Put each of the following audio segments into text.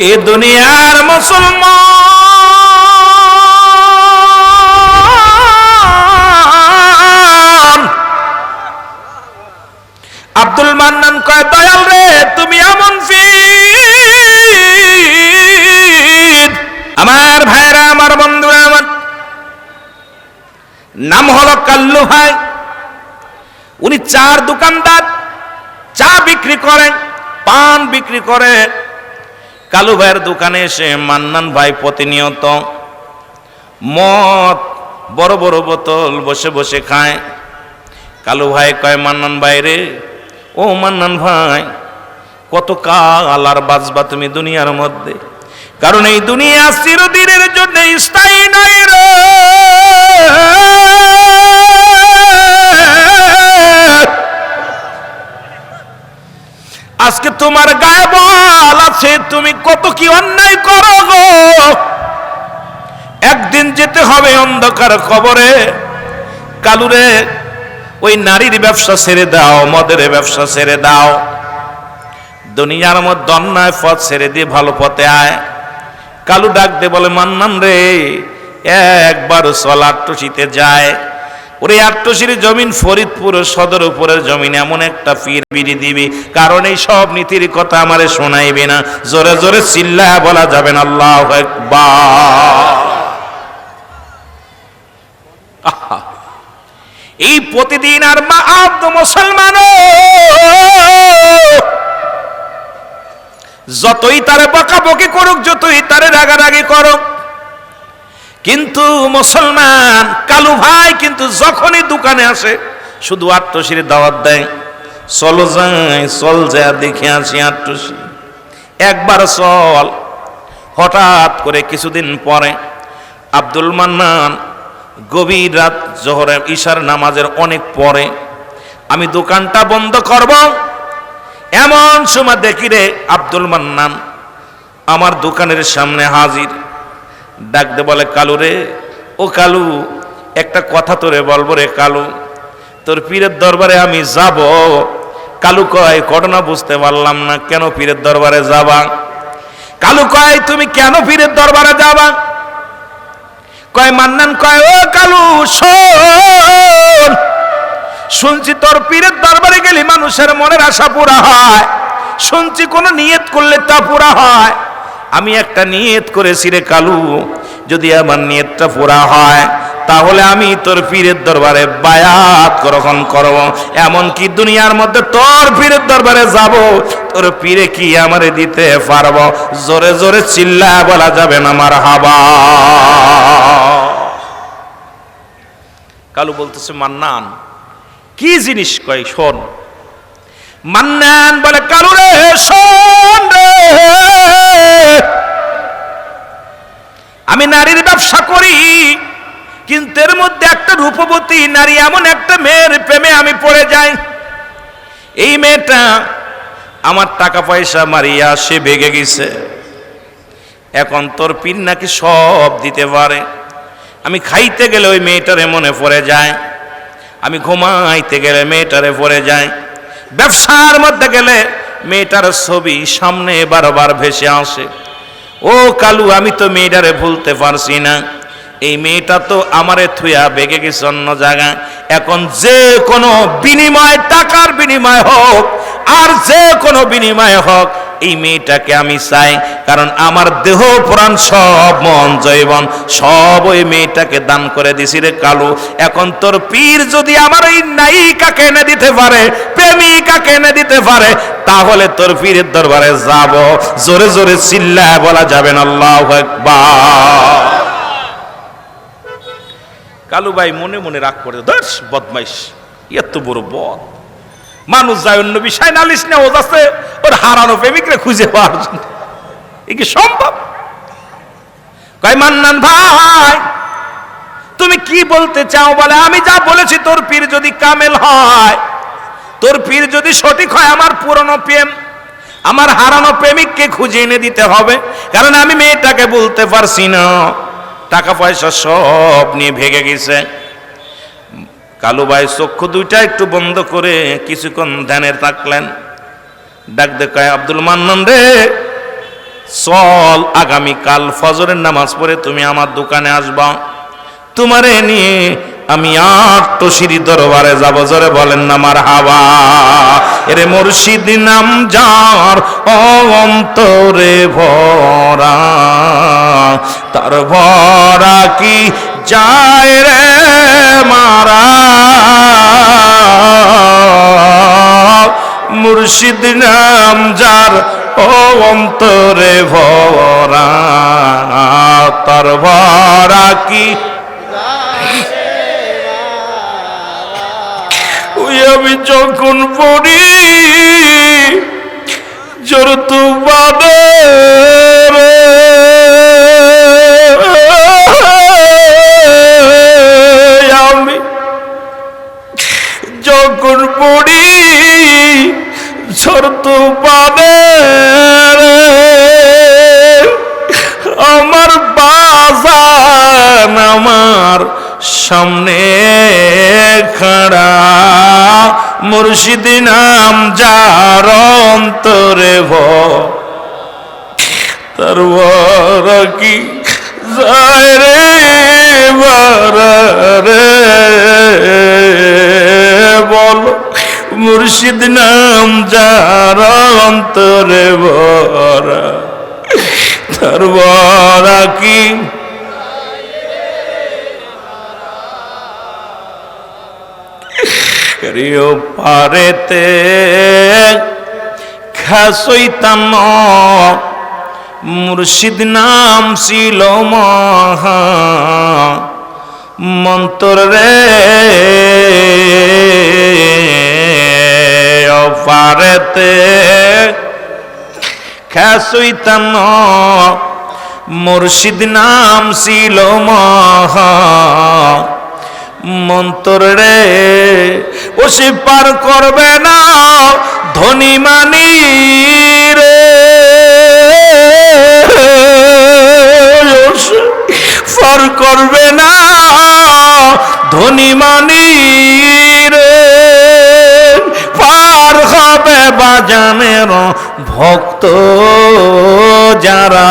এ দুনিয়ার মুসলমান আব্দুল মান্নান কয় দয়াল রে তুমি এমন ফির আমার ভাইরা আমার বন্ধুরা আমার নাম হলো কাল্লু ভাই উনি চার দোকানদার চা বিক্রি করেন পান বিক্রি করে কালু ভাইয়ের দোকানে এসে মান্নান ভাই প্রতিনিয়ত মদ বড় বড় বোতল বসে বসে খায় কালু ভাই কয় মান্নান ভাই রে ও মান্নান ভাই কত কাল আর বাঁচবা তুমি দুনিয়ার মধ্যে কারণ এই দুনিয়া চিরদিনের জন্য স্থায়ী নয় রে আজকে তোমার গায়ে বল আছে তুমি কত কি অন্যায় করো গো একদিন যেতে হবে অন্ধকার কবরে কালুরে ওই নারীর ব্যবসা ছেড়ে দাও মদের ব্যবসা ছেড়ে দাও দুনিয়ার মধ্যে অন্যায় পথ ছেড়ে দিয়ে ভালো পথে আয় কালু ডাক দে বলে মান্নান রে একবার চল আট্টশিতে যায় ওরে আট্টশির জমিন ফরিদপুর সদর উপরের জমিন এমন একটা পীর বিড়ি দিবি কারণ এই সব নীতির কথা আমারে শোনাইবে না জোরে জোরে চিল্লায়া বলা যাবে না আল্লাহু আকবার এই প্রতিদিন আর মা আব্দ মুসলমান যতই তারে বকাবকি করুক যতই তারে রাগারাগি করুক কিন্তু মুসলমান কালু ভাই কিন্তু যখনই দোকানে আসে শুধু আট্টশির দাওয়াত দেয় চলো যাই চল যা দেখে আসি আট্টশি একবার চল হঠাৎ করে কিছুদিন পরে আব্দুল মান্নান গভীর রাত জোহরের ঈশার নামাজের অনেক পরে আমি দোকানটা বন্ধ করব এমন সময় দেখি রে আব্দুল মান্নান আমার দোকানের সামনে হাজির ডাকতে বলে কালু রে ও কালু একটা কথা তোরে বলবো রে কালু তোর পীরের দরবারে আমি যাব কালু কয় ঘটনা বুঝতে পারলাম না কেন পীরের দরবারে যাবা কালু কয় তুমি কেন পীরের দরবারে যাবা কয় মান্নান কয় ও কালু শোন শুনছি তোর পীরের দরবারে গেলে মানুষের মনের আশা পুরা হয় শুনছি কোন নিয়ত করলে তা পুরা হয় আমি একটা নিয়ত করেছি রে কালু যদি আমার নিয়তটা পুরা হয় তাহলে আমি তোর পীরের দরবারে বায়াত গ্রহণ করব এমন কি দুনিয়ার মধ্যে তোর পীরের দরবারে যাব তোর পীরে কি আমারে দিতে পারবো জোরে জোরে চিল্লায়া বলা যাবে না মারহাবা কালু বলতেছে মান্নান কি জিনিস কয় শোন মান্নান বলে কালু রে শোন রে আমি নারীর ব্যবসা করি কিন্তু এর মধ্যে একটা রূপবতী নারী এমন একটা মেয়ের প্রেমে আমি পড়ে যাই এই মেয়েটা আমার টাকা পয়সা মারিয়া সে ভেগে গেছে এখন তোর পীর নাকি সব দিতে পারে আমি খাইতে গেলে ওই মেয়েটারে মনে পড়ে যায় আমি ঘুমাইতে গেলে মেয়েটারে পড়ে যায় ব্যবসার মধ্যে গেলে মেয়েটার ছবি সামনে বারবার ভেসে আসে ও কালু আমি তো মেয়েটারে ভুলতে পারছি না এই মেয়েটা তো আমারে থুয়া বেগে গেছে অন্য জায়গায় এখন যে কোনো বিনিময় টাকার বিনিময় হোক আর যে কোনো বিনিময় হোক এই মেয়েটাকে আমি চাই কারণ আমার দেহ প্রাণ সব মন জৈবন সব ওই মেয়েটাকে দান করে দিছি রে কালু এখন তোর পীর যদি আমার এই নায়িকাকে এনে দিতে পারে প্রেমিকাকে এনে দিতে পারে তাহলে তোর পীরের দরবারে যাব জোরে জোরে চিল্লায় বলা যাবে না আল্লাহু আকবার কালু ভাই মনে মনে রাগ করে দর্শ বদমাইশ এত বড় বদ মানুষ যায় অন্য বিষয় নালিশ নেওয়া যাচ্ছে ওর হারানো প্রেমিকরে খুঁজে পাওয়ার জন্য এ কি সম্ভব কয় মান্নান ভাই তুমি কি বলতে চাও বলে আমি যা বলেছি তোর পীর যদি কামেল হয় তোর পীর যদি সঠিক হয় আমার পুরনো প্রেম আমার হারানো প্রেমিককে খুঁজে এনে দিতে হবে কারণ আমি মেয়েটাকে বলতে পারছি না টাকা পয়সা সব নিয়ে ভেগে গেছে কালু ভাই চক্ষু দুইটা একটু বন্ধ করে কিছুক্ষণ ধ্যানে থাকলেন ডাক দে কয় আব্দুল মান্নান রে চল আগামীকাল ফজরের নামাজ পড়ে তুমি আমার দোকানে আসবা, তোমারে নিয়ে আমি 8 সিঁড়ি দরবারে যাব। জোরে বলেন না মারহাবা। এরে মুর্শিদ নাম যার অন্তরে ভরা, তার ভরা কি যায় রে মারা। মুর্শিদ নাম যার অন্তরে ভরা, তার ভরা কি আমি যখন পড়ি জোর তু বাদে আমি যখন পড়ি জোর তু বাদে আমার বাজান আমার সামনে খাড়া। মুর্শিদ নাম যার অন্তরে তার বড় কি যায় রে রে বল। মুর্শিদ নাম যার অন্তরে ভরা, তার বড় কি রিও পারেতে খাসইতাম মুর্শিদ নাম ছিল মহা মন্তর রে। পারেতে খাসইতাম মুর্শিদ নাম ছিল মহা মন্তর রে। ও সে পার করবে না ধনী মানি রে, পার করবে না ধনী মানি রে। পার হবে বাজানের ভক্ত যারা,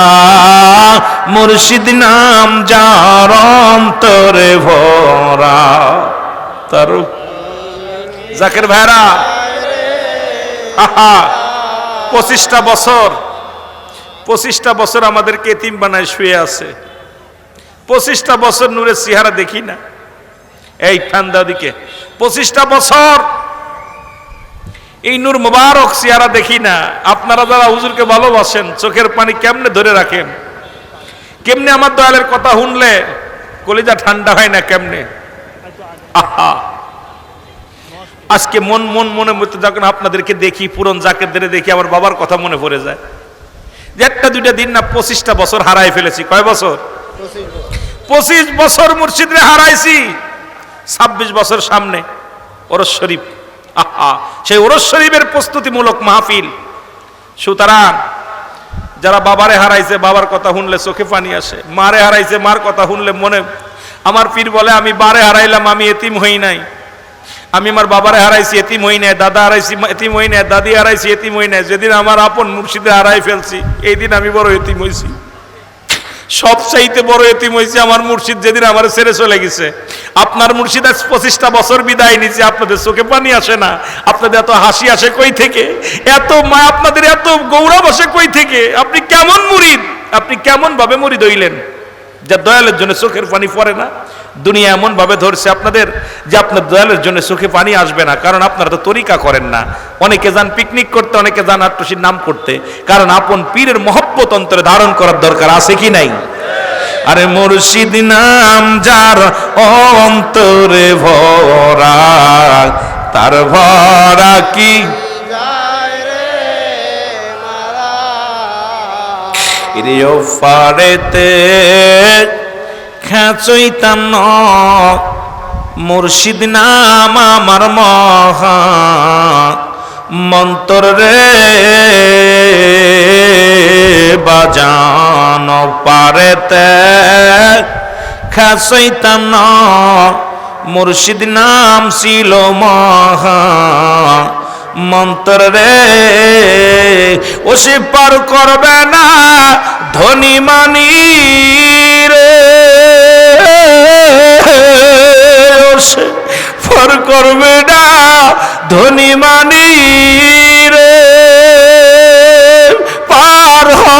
মুর্শিদ নাম যার অন্তরে ভরা। তার জাকের ভাইরা 25টা বছর আমাদেরকে এতিম বানায় শুয়ে আছে। 25টা বছর নূরের চেহারা দেখি না। এই ঠান্ডা দিকে 25টা বছর এই নূর মুবারক চেহারা দেখি না। আপনারা যারা হুজুরকে ভালোবাসেন চোখের পানি কেমনে ধরে রাখেন? কেমনে আমার দয়ালের কথা শুনলে কলিজা ঠান্ডা হয় না কেমনে? আহা, আজকে মনে মধ্যে যখন আপনাদেরকে দেখি, পুরন জাকেরদের দেখি, আমার বাবার কথা মনে পড়ে যায় যে একটা দুইটা দিন না 25টা বছর হারাই ফেলেছি। কয় বছর? 25 বছর মুর্শিদরে হারাইছি। 26 বছর সামনে ওরস শরীফ। আহা, সেই ওরস শরীফের প্রস্তুতিমূলক মাহফিল। সুতরাং যারা বাবারে হারাইছে বাবার কথা শুনলে চোখে পানি আসে, মারে হারাইছে মার কথা শুনলে মনে। আমার পীর বলে আমি বারে হারাইলাম, আমি এতিম হই নাই। আমি আমার বাবারে হারাইছি এতিম হই নাই, দাদা হারাইছি এতিম হই নাই, দাদি হারাইছি এতিম হই নাই। যেদিন আমার আপন মুর্শিদে হারাই ফেলছি এই দিন আমি বড় এতিম হইছি। সবচাইতে বড় এতিম হয়েছে আমার মুর্শিদ যেদিন আমার ছেড়ে চলে গেছে। আপনার মুর্শিদ আজ 25টা বছর বিদায় নিচ্ছে, আপনাদের চোখে পানি আসে না? আপনাদের এত হাসি আসে কই থেকে? এত মা আপনাদের এত গৌরব আসে কই থেকে? আপনি কেমন মুরিদ? আপনি কেমন ভাবে মুরিদ হইলেন যা দয়ালের জন্য চোখের পানি পড়ে না? দুনিয়া এমন ভাবে ধরছে আপনাদের যে আপনার দয়ালের জন্য চোখে পানি আসবে না, কারণ আপনারা তো তরিকা করেন না। অনেকে যান পিকনিক করতে, অনেকে যান আট্টসির নাম করতে, কারণ আপন পীরের মহব্বত অন্তরে ধারণ করার দরকার আছে কি নাই? আরে মুর্শিদ নাম যার অন্তরে ভরা, তার ভরা কি রিও ফারেতে খেচইতাম মুর্শিদ নাম আমার মহা মন্তর রে। বাজান পারেতে খেচইতাম মুর্শিদ নাম ছিল মহা মন্তর রে। ও সে পার করবে না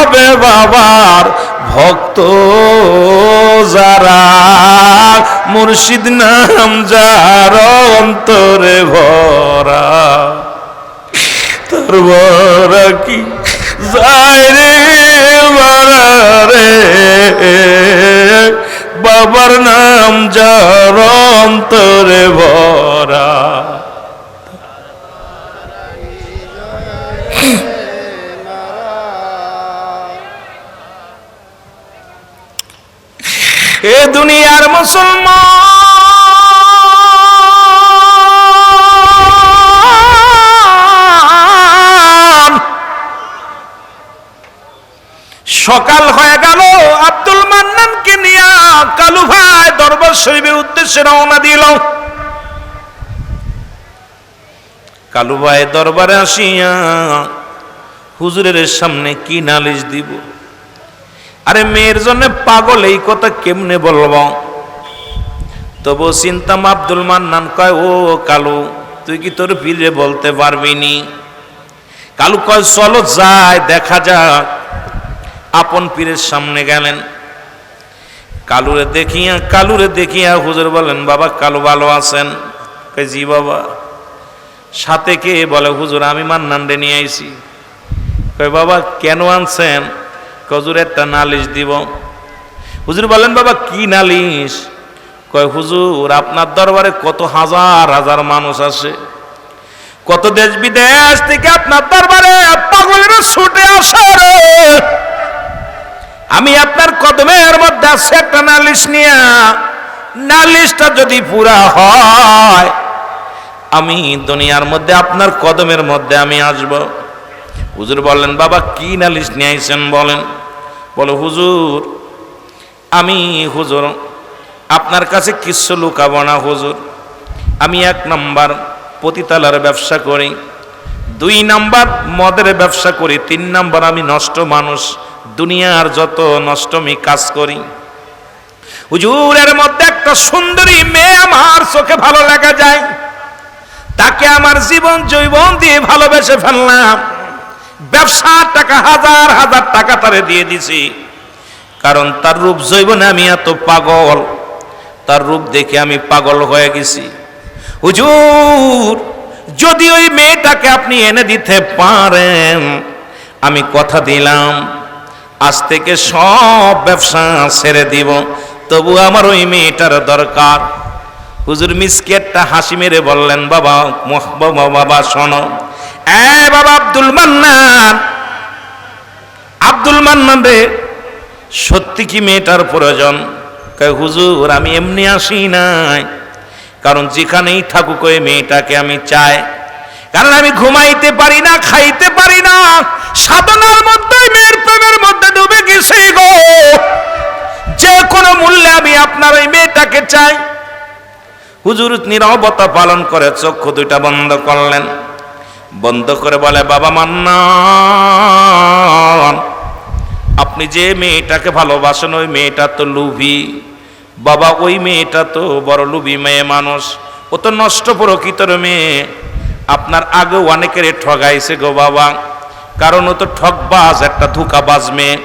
হবে বাবার ভক্ত যারা, মুর্শিদ নাম যার অন্তরে ভরা, তার ভরা কি যায় রে বারা রে, বাবার নাম যার অন্তরে ভরা। এ দুনিয়ার মুসলমান, সকাল হয়ে গেল, আব্দুল মান্নানকে নিয়ে কালু ভাই দরবার শরীফের উদ্দেশ্যে রওনা দিল। কালু ভাই দরবারে আসিয়া হুজুরের সামনে কি নালিশ দিব? আরে মেয়ের জন্য পাগল, এই কথা কেমনে বলবো? তবু চিন্তাম আব্দুল মান্নান কয়, ও কালু, তুই কি তোর পীরে বলতে পারবি নি? কালু কয়, চলো যাই, দেখা যাক। আপন পীরের সামনে গেলেন। কালুরে দেখিয়া হুজুর বলেন, বাবা কালু ভালো আছেন? কয়, জি বাবা। সাথে কে? বলে, হুজুর আমি মান্নান রে নিয়ে আইছি। কয়, বাবা কেন আনছেন? হুজুর একটা নালিশ দিব। হুজুর বলেন, বাবা কি নালিশ? কয়, হুজুর আপনার দরবারে কত হাজার হাজার মানুষ আসে, কত দেশ বিদেশ থেকে আপনার দরবারে পাগলেরা ছুটে আসে রে। আমি আপনার কদমের মধ্যে আছে একটা নালিশ নিয়া, নালিশটা যদি পুরা হয় আমি দুনিয়ার মধ্যে আপনার কদমের মধ্যে আমি আসব। হুজুর বললেন, বাবা কি নালিশ নিয়ে আইছেন বলেন? বলো, হুজুর হুজুর আপনার কাছে কিছু লুকাবো না হুজুর। আমি 1 নাম্বার পতিতালার ব্যবসা করি, 2 নাম্বার মদের ব্যবসা করি, 3 নাম্বার আমি নষ্ট মানুষ, দুনিয়ার যত নষ্টমি কাজ করি। হুজুরের মধ্যে একটা সুন্দরী মেয়ে আমার চোখে ভালো লাগা যায়, তাকে আমার জীবন জৈবন দিয়ে ভালোবেসে ফেললাম। ব্যবসার টাকা হাজার হাজার টাকা তারে দিয়ে দিছি, কারণ তার রূপ জৈবনে আমি এত পাগল, তার রূপ দেখে আমি পাগল হয়ে গেছি। হুজুর যদি ওই মেয়েটাকে আপনি এনে দিতে পারেন, আমি কথা দিলাম আজ থেকে সব ব্যবসা ছেড়ে দিব, তবু আমার ওই মেয়েটার দরকার। হুজুর মিসকে একটা হাসি মেরে বললেন, বাবা বাবা শোনো, বাবা আব্দুল মান্নান রে, সত্যি কি মেয়েটার প্রয়োজন? কয়, হুজুর আমি এমনি আসি নাই, কারণ যেখানেই থাকুক ওই মেয়েটাকে আমি চাই, কারণ আমি ঘুমাইতে পারি না, খাইতে পারি না, সাধনার মধ্যে মেয়ের প্রেমের মধ্যে ডুবে গেছি গো। যে কোনো মূল্যে আমি আপনার ওই মেয়েটাকে চাই। হুজুর নীরবতা পালন করে চক্ষু 2টা বন্ধ করলেন, বন্ধ করে বলে, বাবা মান্নান, আপনি যে মেয়েটাকে ভালোবাসেন ওই মেয়েটা তো লোভী বাবা, ওই মেয়েটা তো বড় লোভী মেয়ে মানুষ, ও তো নষ্ট প্রকৃতির মেয়ে, আপনার আগে অনেকের ঠগাইছে গো বাবা, কারণ ও তো ঠকবাজ, একটা ধোঁকাবাজ মেয়ে,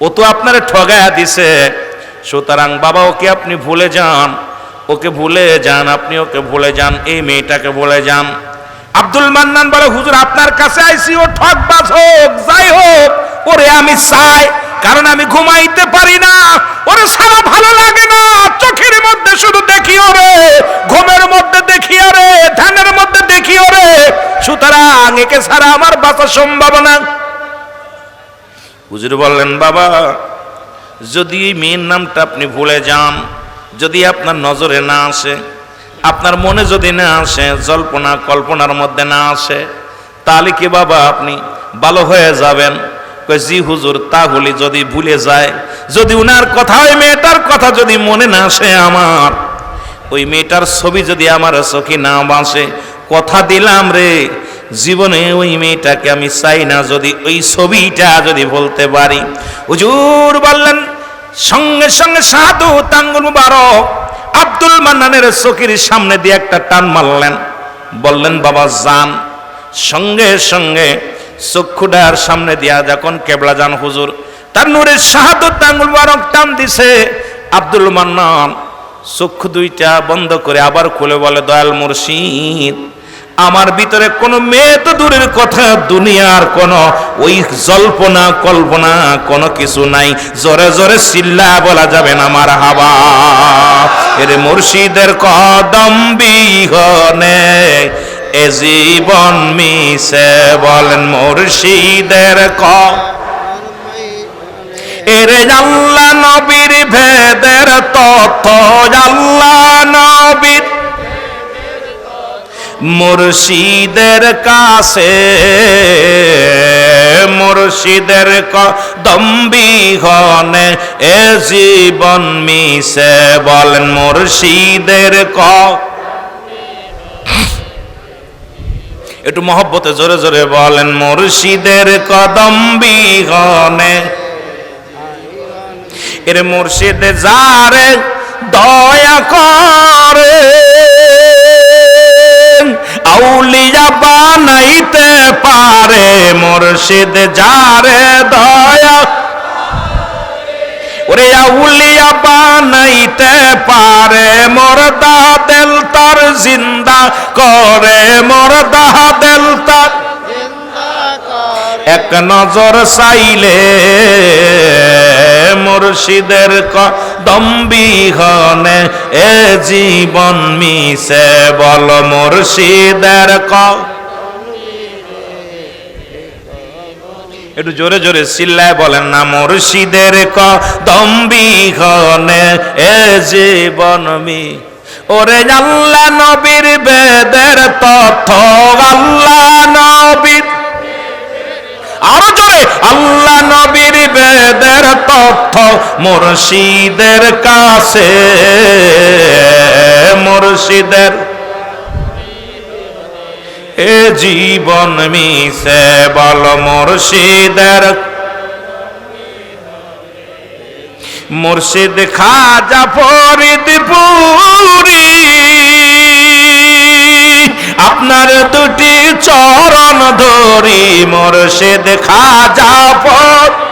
ও তো আপনারে ঠগাইয়া দিছে। সুতরাং বাবা ওকে আপনি ভুলে যান, ওকে ভুলে যান, আপনি ওকে ভুলে যান, এই মেয়েটাকে ভুলে যান। আব্দুল মান্নান বলে, হুজুর আপনার কাছে আইছি, ও ঠকবাজ হোক যাই হোক ওরে আমি চাই, কারণ আমি ঘুমাইতে পারি না, ওরে সারা ভালো লাগে না, চোখের মধ্যে শুধু দেখি ওরে, ঘুমের মধ্যে দেখি ওরে, ধ্যানের মধ্যে দেখি ওরে, সুতরাং একে ছাড়া আমার বাঁচা সম্ভব না। হুজুর বললেন, বাবা যদি এই মেয়ের নামটা আপনি ভুলে যান, যদি আপনার নজরে না আসে, আপনার মনে যদি না আসে, জল্পনা কল্পনার মধ্যে না আসে, তাহলে কি বাবা আপনি ভালো হয়ে যাবেন? জি হুজুর, তাহলে যদি ভুলে যায়, যদি উনার কথা, ওই মেয়েটার কথা যদি মনে না আসে, আমার ওই মেয়েটার ছবি যদি আমার চোখে না বাসে, কথা দিলাম রে, জীবনে ওই মেয়েটাকে আমি চাই না, যদি ওই ছবিটা যদি বলতে পারি। হুজুর বললেন, সঙ্গে সঙ্গে সাধু আঙ্গুল মুবারক আব্দুল মান্নানের চোখের সামনে দিয়ে একটা টান মারলেন, বললেন, বাবা যান। সঙ্গে সঙ্গে চক্ষুটার সামনে দিয়া যখন কেবলাজান হুজুর তার নূরের শাহাদত আঙ্গুল মুবারক টান দিছে, আব্দুল মান্নান চক্ষু দুইটা বন্ধ করে আবার খুলে বলে, দয়াল মুর্শিদ, আমার ভিতরে কোনো মেয়ে তো দূরের কথা, দুনিয়ার কোনো ওই জল্পনা কল্পনা কোনো কিছু নাই। জোরে জোরে চিল্লা বলা যাবে না মারহাবা। এর মুর্শিদের কদম বিহনে এ জীবন মিশে, বলেন মুর্শিদের এরে আল্লাহ নবীর ভেদের তথ্য, আল্লাহ নবীর মুর্শিদের কাছে, মুর্শিদের কদম বিহনে এ জীবন মিশে, বলেন মুর্শিদের একটু মহব্বতে জোরে জোরে বলেন, মুর্শিদের কদম বিহনে। এর মুর্শিদ যারে দয়া করে আউলিয়া বানাইতে পারে, মুর্শিদ যারে দয়া ওরে আউলিয়া বানাইতে পারে, মুর্দা দিল তার জিন্দা করে, মুর্দা দিল তার এক নজর চাইলে, মুর্শিদের কদম বিহনে এ জীবন মিশে, বল মুর্শিদের একটু জোরে জোরে চিল্লায় বলেন না, মুর্শিদের কদম বিহনে এ জীবন ওরে আল্লাহ নবীর বেদের তথ্য, আল্লাহ নবীর আরো জোরে, আল্লাহ নবীর বেদের তথ্য মুর্শিদের কাছে, মুর্শিদের এ জীবন মিশে, বল মুর্শিদের মুর্শিদ খাজা ফরিদপুরি, আপনার দুটি চরণ ধরি, মুর্শিদ খাজা ফরিদপুরি,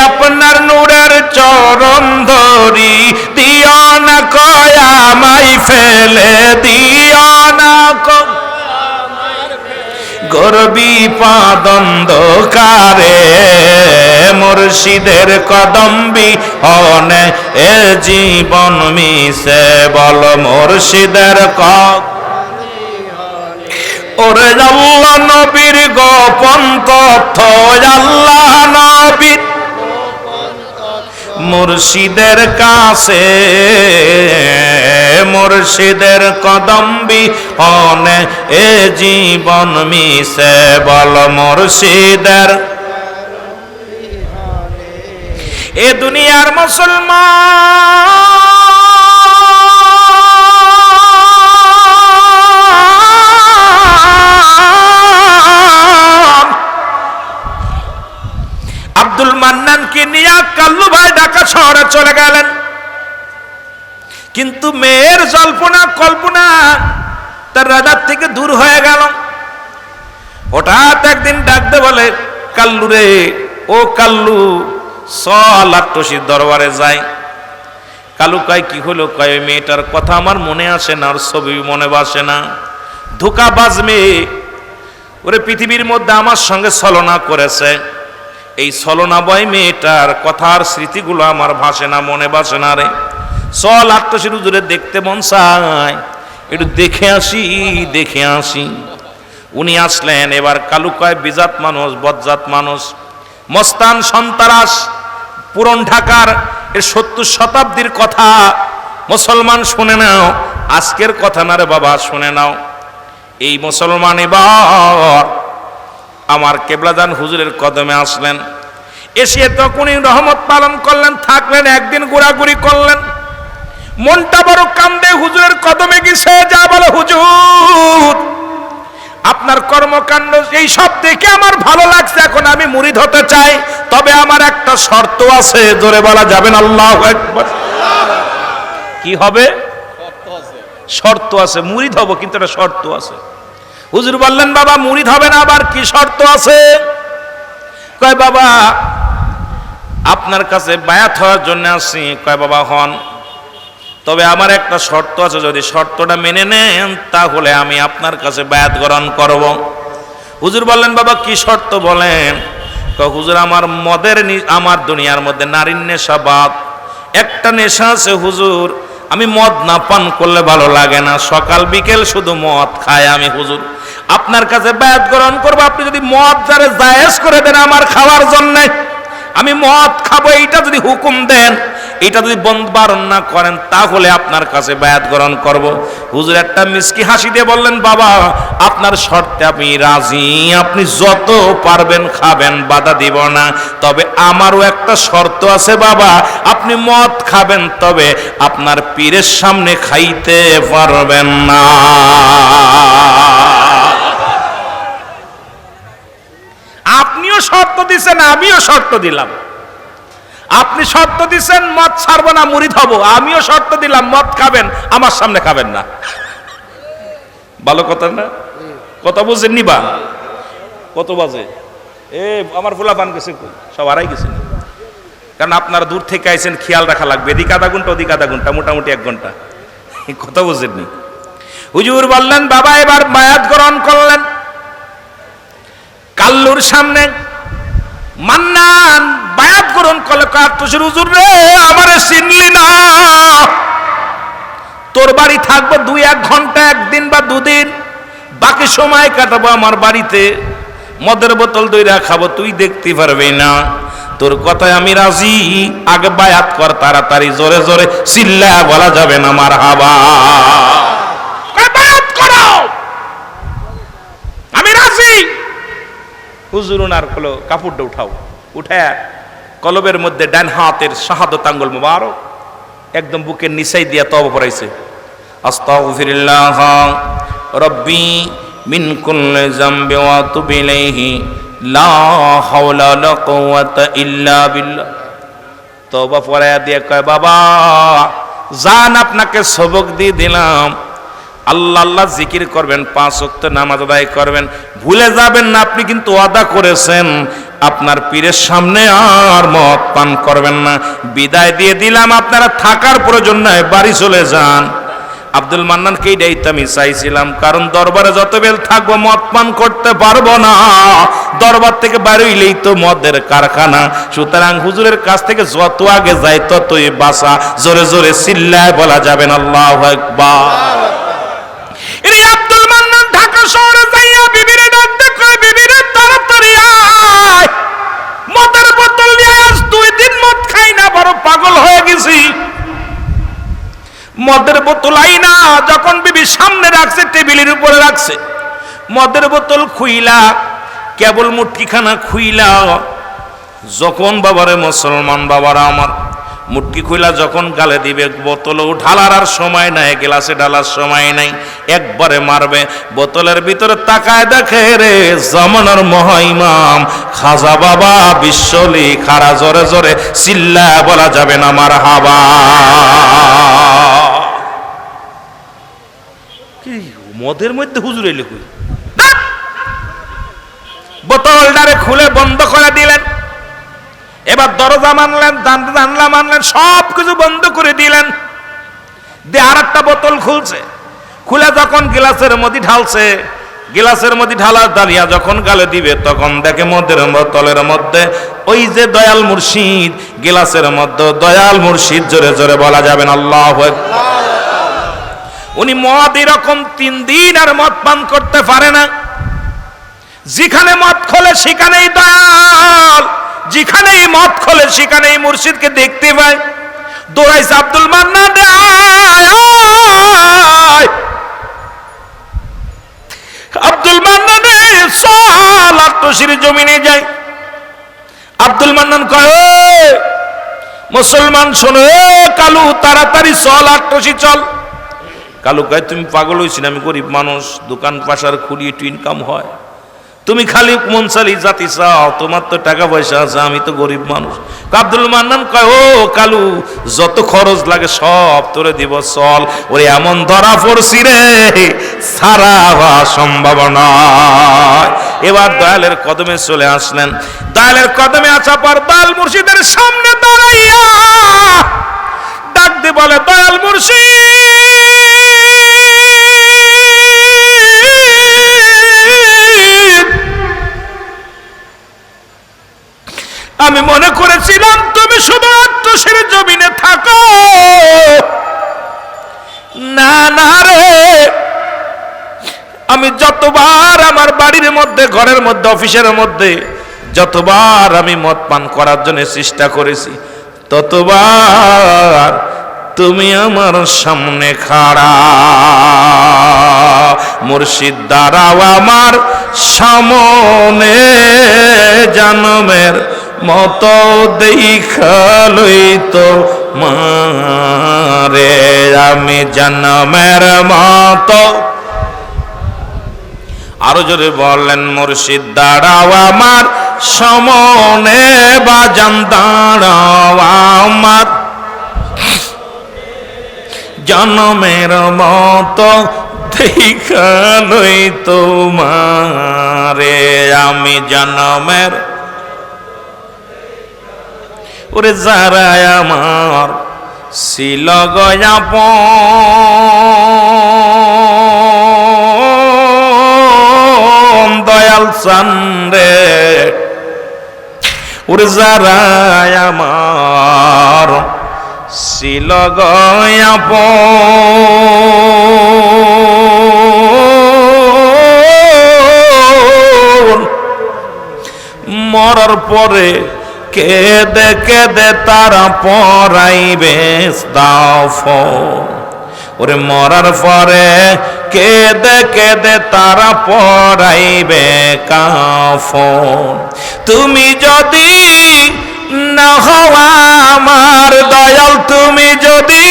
আপনার নূরের চরণ ধরি, দিও না কয়া মাই ফেলে, দিও না গর্বি পাদন্ধকারে, মুর্শিদের কদম বিহনে এ জীবন মিশে, বল মুর্শিদের ওরে আল্লাহ নবীর গোপন তথ্য, আল্লাহ নবীর মুর্শিদের কাছে, মুর্শিদের কদম বিহনে এ জীবন মিশে, বল মুর্শিদের এ দুনিয়ার মুসলমান আব্দুল মান্নানকে নিয়ে কাল্লু ভাই ঢাকা শহরে চলে গেলেন, কিন্তু মেয়ের জল্পনা কল্পনা তার রাজার থেকে দূর হয়ে গেল। হঠাৎ একদিন ডাকতে বলে, কাল্লু রে, ও কাল্লু, চল আট্টসির দরবারে যাই। কালু কয়, কি হলো? কয়, ওই মেয়েটার কথা আমার মনে আসে না, ওর ছবি মনে বাসে না, ধোঁকাবাজ মেয়ে, ওরে পৃথিবীর মধ্যে আমার সঙ্গে ছলনা করেছে, এই ছলনাময় মেয়েটার কথার স্মৃতিগুলো আমার ভাসে না, মনে বাসে না রে, চল আট্টসির হুজুরে দেখতে মন চায়, একটু দেখে আসি, দেখে আসি। উনি আসলেন। এবার কালু কয়, বিজাত মানুষ, বজ্জাত মানুষ, মস্তান সন্তারাস, পুরন ঢাকার এর 70 শতাব্দীর কথা মুসলমান শুনে নাও, আজকের কথা না রে বাবা, শুনে নাও। এই মুসলমান এবার আমার কেবলাদান হুজুরের কদমে আসলেন, এসে তখনই রহমত পালন করলেন, থাকলেন, একদিন ঘোরাঘুরি করলেন, মনটা বড় কান্দে হুজুরের কদমে গেছে, যা বলে হুজুর আপনার কর্মকাণ্ড এই সব দেখে আমার ভালো লাগছে, এখন আমি মুরিদ হতে চাই, তবে আমার একটা শর্ত আছে, জোরে বলা যাবেন আল্লাহু আকবার। কি হবে? শর্ত আছে, মুরিদ হব, কিন্তু একটা শর্ত আছে। হুজুর বললেন বাবা মুরিদ হবে না, আবার কি শর্ত আছে? কয় বাবা আপনার কাছে বায়াত হওয়ার জন্য আসছি। কয় বাবা হন, তবে আমার একটা শর্ত আছে, যদি শর্তটা মেনে নেন তাহলে আমি আপনার কাছে বায়াত গ্রহণ করব। হুজুর বললেন বাবা কি শর্ত বলেন? কয় হুজুর আমার দুনিয়ার মধ্যে নারীর নেশা বাদ, একটা নেশা আছে হুজুর, আমি মদ না পান করলে ভালো লাগে না, সকাল বিকেল শুধু মদ খায় আমি। হুজুর আপনার কাছে বায়াত গ্রহণ করবো, আপনি যদি মদ যারে জায়েজ করে দেন আমার খাওয়ার জন্যে, আমি মদ খাবো এইটা যদি হুকুম দেন, এটা যদি বন্ধ বারণ না করেন তাহলে আপনার কাছে বায়াত গ্রহণ করব। হুজুর একটা মিষ্টি হাসি দিয়ে বললেন বাবা আপনার শর্তে আমি রাজি, আপনি যত পারবেন খাবেন, বাধা দিব না, তবে আমারও একটা শর্ত আছে বাবা, আপনি মদ খাবেন তবে আপনার পীরের সামনে খাইতে পারবেন না। আপনিও শর্ত দিছেন, আমিও শর্ত দিলাম। আপনি শর্ত দিছেন মদ ছাড়বো না, মুরিদ হব, আমিও শর্ত দিলাম মদ খাবেন, আমার সামনে খাবেন না। ভালো কথা না? কথা বুঝেন নি? বা কত বাজে? আমার ফুলা পান গেছে, সব আড়াই গেছে, কারণ আপনারা দূর থেকে আইছেন, খেয়াল রাখা লাগবে, এদিকে আধা ঘন্টা ওদিকে আধা ঘন্টা, মোটামুটি 1 ঘন্টা। কথা বুঝেননি? হুজুর বললেন বাবা এবার বায়াত গ্রহণ করলেন। কাল্লুর সামনে মান্নান বায়াত গ্রহণ করলে কার্তুসের হুজুর রে আমারে চিনলি না, তোর বাড়ি থাকবো 2-1 ঘন্টা, 1 দিন বা 2 দিন, বাকি সময় কাটাবো আমার বাড়িতে, মদের বোতল দইরা খাবো, তুই দেখতে পারবি না, তোর কথায় আমি রাজি, আগে বায়াত কর তাড়াতাড়ি, জোরে জোরে চিল্লা বলা যাবে না মারহাবা, বায়াত করো, আমি রাজি। হুজুর ওনার হলো কাপড়টা উঠাও, উঠায় কলবের মধ্যে ডান হাতের শাহাদত আঙ্গুল মুবারক একদম বুকের নিচাই দিয়া তওবা পড়াইছে, আস্তাগফিরুল্লাহ রব্বি মিন কুল্লি যামবি ওয়া আতুবু ইলাইহি লা হাওলা ওয়ালা কুওয়াতা ইল্লা বিল্লাহ। তওবা পড়ায়া দিয়ে কয় বাবা জান আপনাকে সবক দিয়ে দিলাম, আল্লাহ আল্লাহ জিকির করবেন, 5 ওয়াক্ত নামাজ আদায় করবেন, ভুলে যাবেন না আপনি কিন্তু ওয়াদা করেছেন আপনার পীরের সামনে আর মদ পান করবেন না, বিদায় দিয়ে দিলাম, আপনারা থাকার প্রয়োজন নাই, বাড়ি চলে যান। আব্দুল মান্নানকে এইটাই তো আমি চাইছিলাম, কারণ দরবারে যত বেল থাকবো মদ পান করতে পারবো না, দরবার থেকে বেরোইলেই তো মদের কারখানা, সুতরাং হুজুরের কাছ থেকে যত আগে যাই ততই বাঁচা, জোরে জোরে চিল্লায় বলা যাবেন আল্লাহু আকবার। আব্দুল মান্নান ঢাকা শহরে যাইয়া বিবিরে ডাকতে কয় বিবিরে তাড়াতাড়ি আয়, মদের বোতল নিয়ে আজ 2 দিন মদ খাই না, বড় পাগল হয়ে গেছি। মদের বোতল আইনা যখন বিবি সামনে রাখছে, টেবিলের উপরে রাখছে, মদের বোতল খুইলা কেবল মুটকিখানা খুইলা, যখন বাবারে মুসলমান বাবারা আমার মুটকি খুইলা যখন গালে দিবে, বোতলও ঢালার আর সময় নাই, গ্লাসে ঢালার সময় নাই, একবারে মারবে, বোতলের ভিতরে তাকায় দেখে রে জামানার মহাইমাম খাজা বাবা বিশ্বলি খারা, জোরে জোরে চিল্লা বলা যাবে না মারহাবা। কি মদের মধ্যে হুজুর এলে কই? বোতলটারে খুলে বন্ধ করে দিলেন, এবার দরজা মানলেন, জানলা মানলেন, সব কিছু বন্ধ করে দিলেন, দিয়ে আরেকটা বোতল খুলছে, খুলে যখন গ্লাসের মধ্যে ঢালছে, গ্লাসের মধ্যে ঢালা দাঁড়িয়া যখন গালে দিবে তখন দেখে মদের বোতলের মধ্যে ওই যে দয়াল মুর্শিদ, গ্লাসের মধ্যে দয়াল মুর্শিদ, জোরে জোরে বলা যাবেন আল্লাহু আকবার। উনি মদ এরকম 3 দিন আর মদ পান করতে পারে না, যেখানে মদ খোলে সেখানেই দয়াল, যেখানেই মদ খোলে সেখানেই মুর্শিদকে দেখতে পায়, দৌড়াইছে আব্দুল মান্নান রে আয়, আব্দুল মান্নান রে চল আত্মশির জমিনে যাই। আব্দুল মান্নান কয় মুসলমান শোনো, কালু তাড়াতাড়ি চল আত্মশি চল। কালু কয় তুমি পাগল হইছি না, আমি গরিব মানুষ, দোকান পাশার খুলি একটু ইনকাম হয়, তুমি খালি মনসালি জাতি চাও, তোমার তো টাকা পয়সা আছে, আমি তো গরিব মানুষ। আব্দুল মান্নান কয়, ও কালু, যত খরচ লাগে সব তোরে দিব, চল। ওরে এমন ধরা পড়ছি রে, সারা হওয়া সম্ভব নয়। এবার দয়ালের কদমে চলে আসলেন। দয়ালের কদমে আসা পর দয়াল মুর্শিদের সামনে দাঁড়াইয়া ডাক দিয়ে বলে, দয়াল মুর্শিদ, আমি মনে করেছিলাম তুমি শুধু আত্মশির জমিনে থাকো। না না রে, আমি যতবার আমার বাড়ির মধ্যে, ঘরের মধ্যে, অফিসের মধ্যে যতবার আমি মদ পান করার জন্য চেষ্টা করেছি, ততবার তুমি আমার সামনে খাড়া। মুর্শিদ দাঁড়াও আমার সামনে, জনমের মতো দেখালই তো মারে, আমি জনমের মতো। আরো জোরে বললেন, মুর্শিদ দাঁড়াও আমার সামনে, বাজান দাঁড়াও আমার জনমের মতো দেখালই তোমারে, আমি জনমের। ওরে যারা আমার ছিল গয়াপন দয়াল চান্দে, ওরে যারা আমার ছিল গয়াপন, মরার পরে কেদে কেদে তারা পরাইবে দাফন। ওরে মরার পরে কেদে কেদে তারা পরাইবে কাফন। তুমি যদি না হওয়া আমার দয়াল, তুমি যদি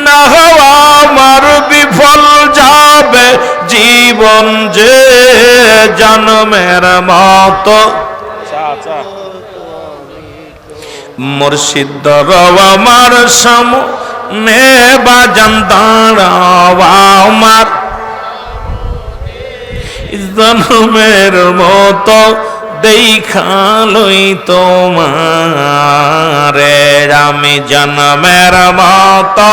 না হওয়া আমার, বিফল যাবে জীবন যে জন্মের মতো। মুর্শিদ দাঁড়াও আমার সামনে, বাজান দাঁড়াও আমার জনমের মতো দেখালই তোমারে, আমি জনমের মতো।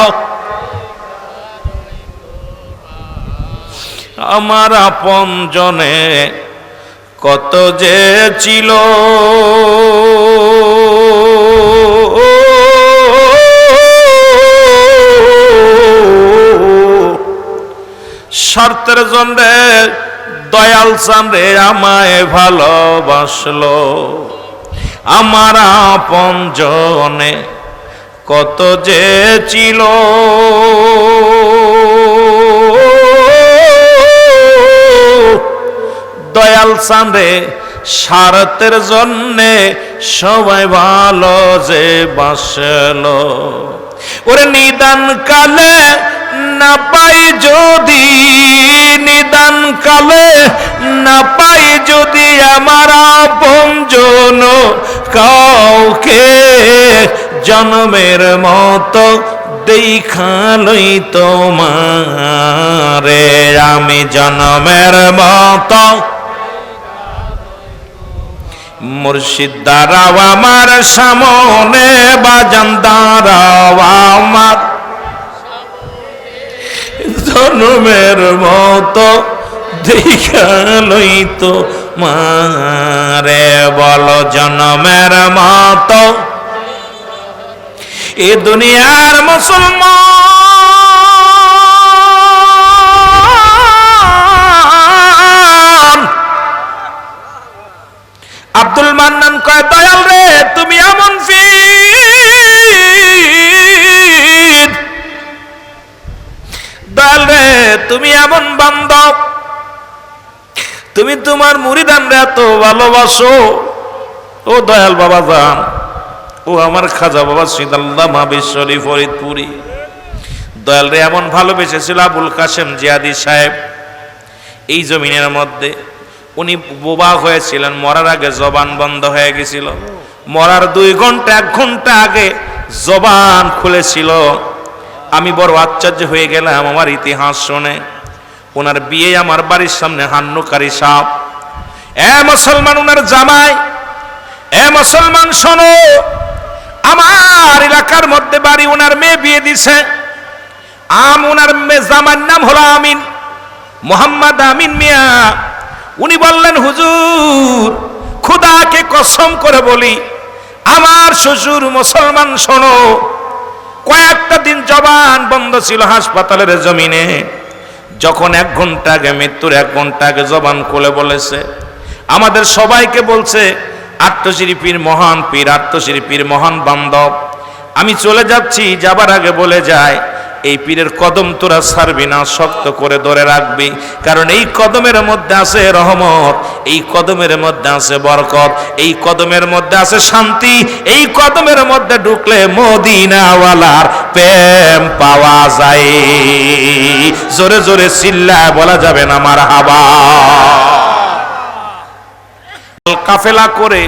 আমার আপন জনে কত যে ছিল, স্বার্থের জন্যে দয়াল চান্দে আমায় ভালোবাসলো। আমার আপন জনে কত যে ছিল, দয়াল চান্দে স্বার্থের জন্যে সবাই ভালো যে বাসলো। ওরে নিদান কালে না পাই যদি, নিদান কালে না পাই যদি আমার আপনজন কাউকে, জন্মের মতো দেখালই তোমারে, আমি জন্মের মতো। মুর্শিদ দাঁড়াও আমার সামনে, বাজান দাঁড়াও আমার জন্মের মতো দেখালই তোমারে, বলো জন্মের মতো। এ দুনিয়ার মুসলমান আব্দুল মান্নান কয়, দয়াল রে তুমি এমন পীর, দয়াল রে তুমি এমন বান্ধব, তুমি তোমার মুরিদানরা এত ভালোবাসো। ও দয়াল বাবা যান, ও আমার খাজা বাবা সিদাল্লাহ মাহবিজ শরীফ ফরিদপুরি, দয়াল রে এমন ভালোবেসেছিল আবুল কাশেম জিয়াদি সাহেব। এই জমিনের মধ্যে উনি বোবা হয়েছিলেন, মরার আগে জবান বন্ধ হয়ে গেছিল। মরার 2 ঘন্টা 1 ঘন্টা আগে জবান খুলেছিল। আমি বড় আশ্চর্য হয়ে গেলাম আমার ইতিহাস শুনে। ওনার বিয়ে আমার বাড়ির সামনে হান্নুকারী সাপ। এ মুসলমান, ওনার জামাই, এ মুসলমান শোনো, আমার এলাকার মধ্যে বাড়ি, ওনার মেয়ে বিয়ে দিছে। ওনার জামাইয়ের নাম হলো আমিন, মোহাম্মদ আমিন মিয়া। উনি বললেন, হুজুর খোদাকে কসম করে বলি, আমার শ্বশুর মুসলমান শোনো, কয়েকটা দিন জবান বন্ধ ছিল হাসপাতালের জমিনে। যখন 1 ঘন্টা আগে, মৃত্যুর 1 ঘন্টা আগে জবান খুলে বলেছে, আমাদের সবাইকে বলছে, আত্মশিল্পীর মহান পীর, আত্মশিল্পীর মহান বান্ধব, আমি চলে যাচ্ছি, যাবার আগে বলে যায়, এই পীরের কদম তোরা ছাড়বি না, শক্ত করে ধরে রাখবি, কারণ এই কদমের মধ্যে আছে রহমত, এই কদমের মধ্যে আছে বরকত, এই কদমের মধ্যে আছে শান্তি, এই কদমের মধ্যে ঢুকলে মদিনাওয়ালার প্রেম পাওয়া যায়। জোরে জোরে চিল্লায় বলা যাবে না মারহাবা। কাফেলা করে,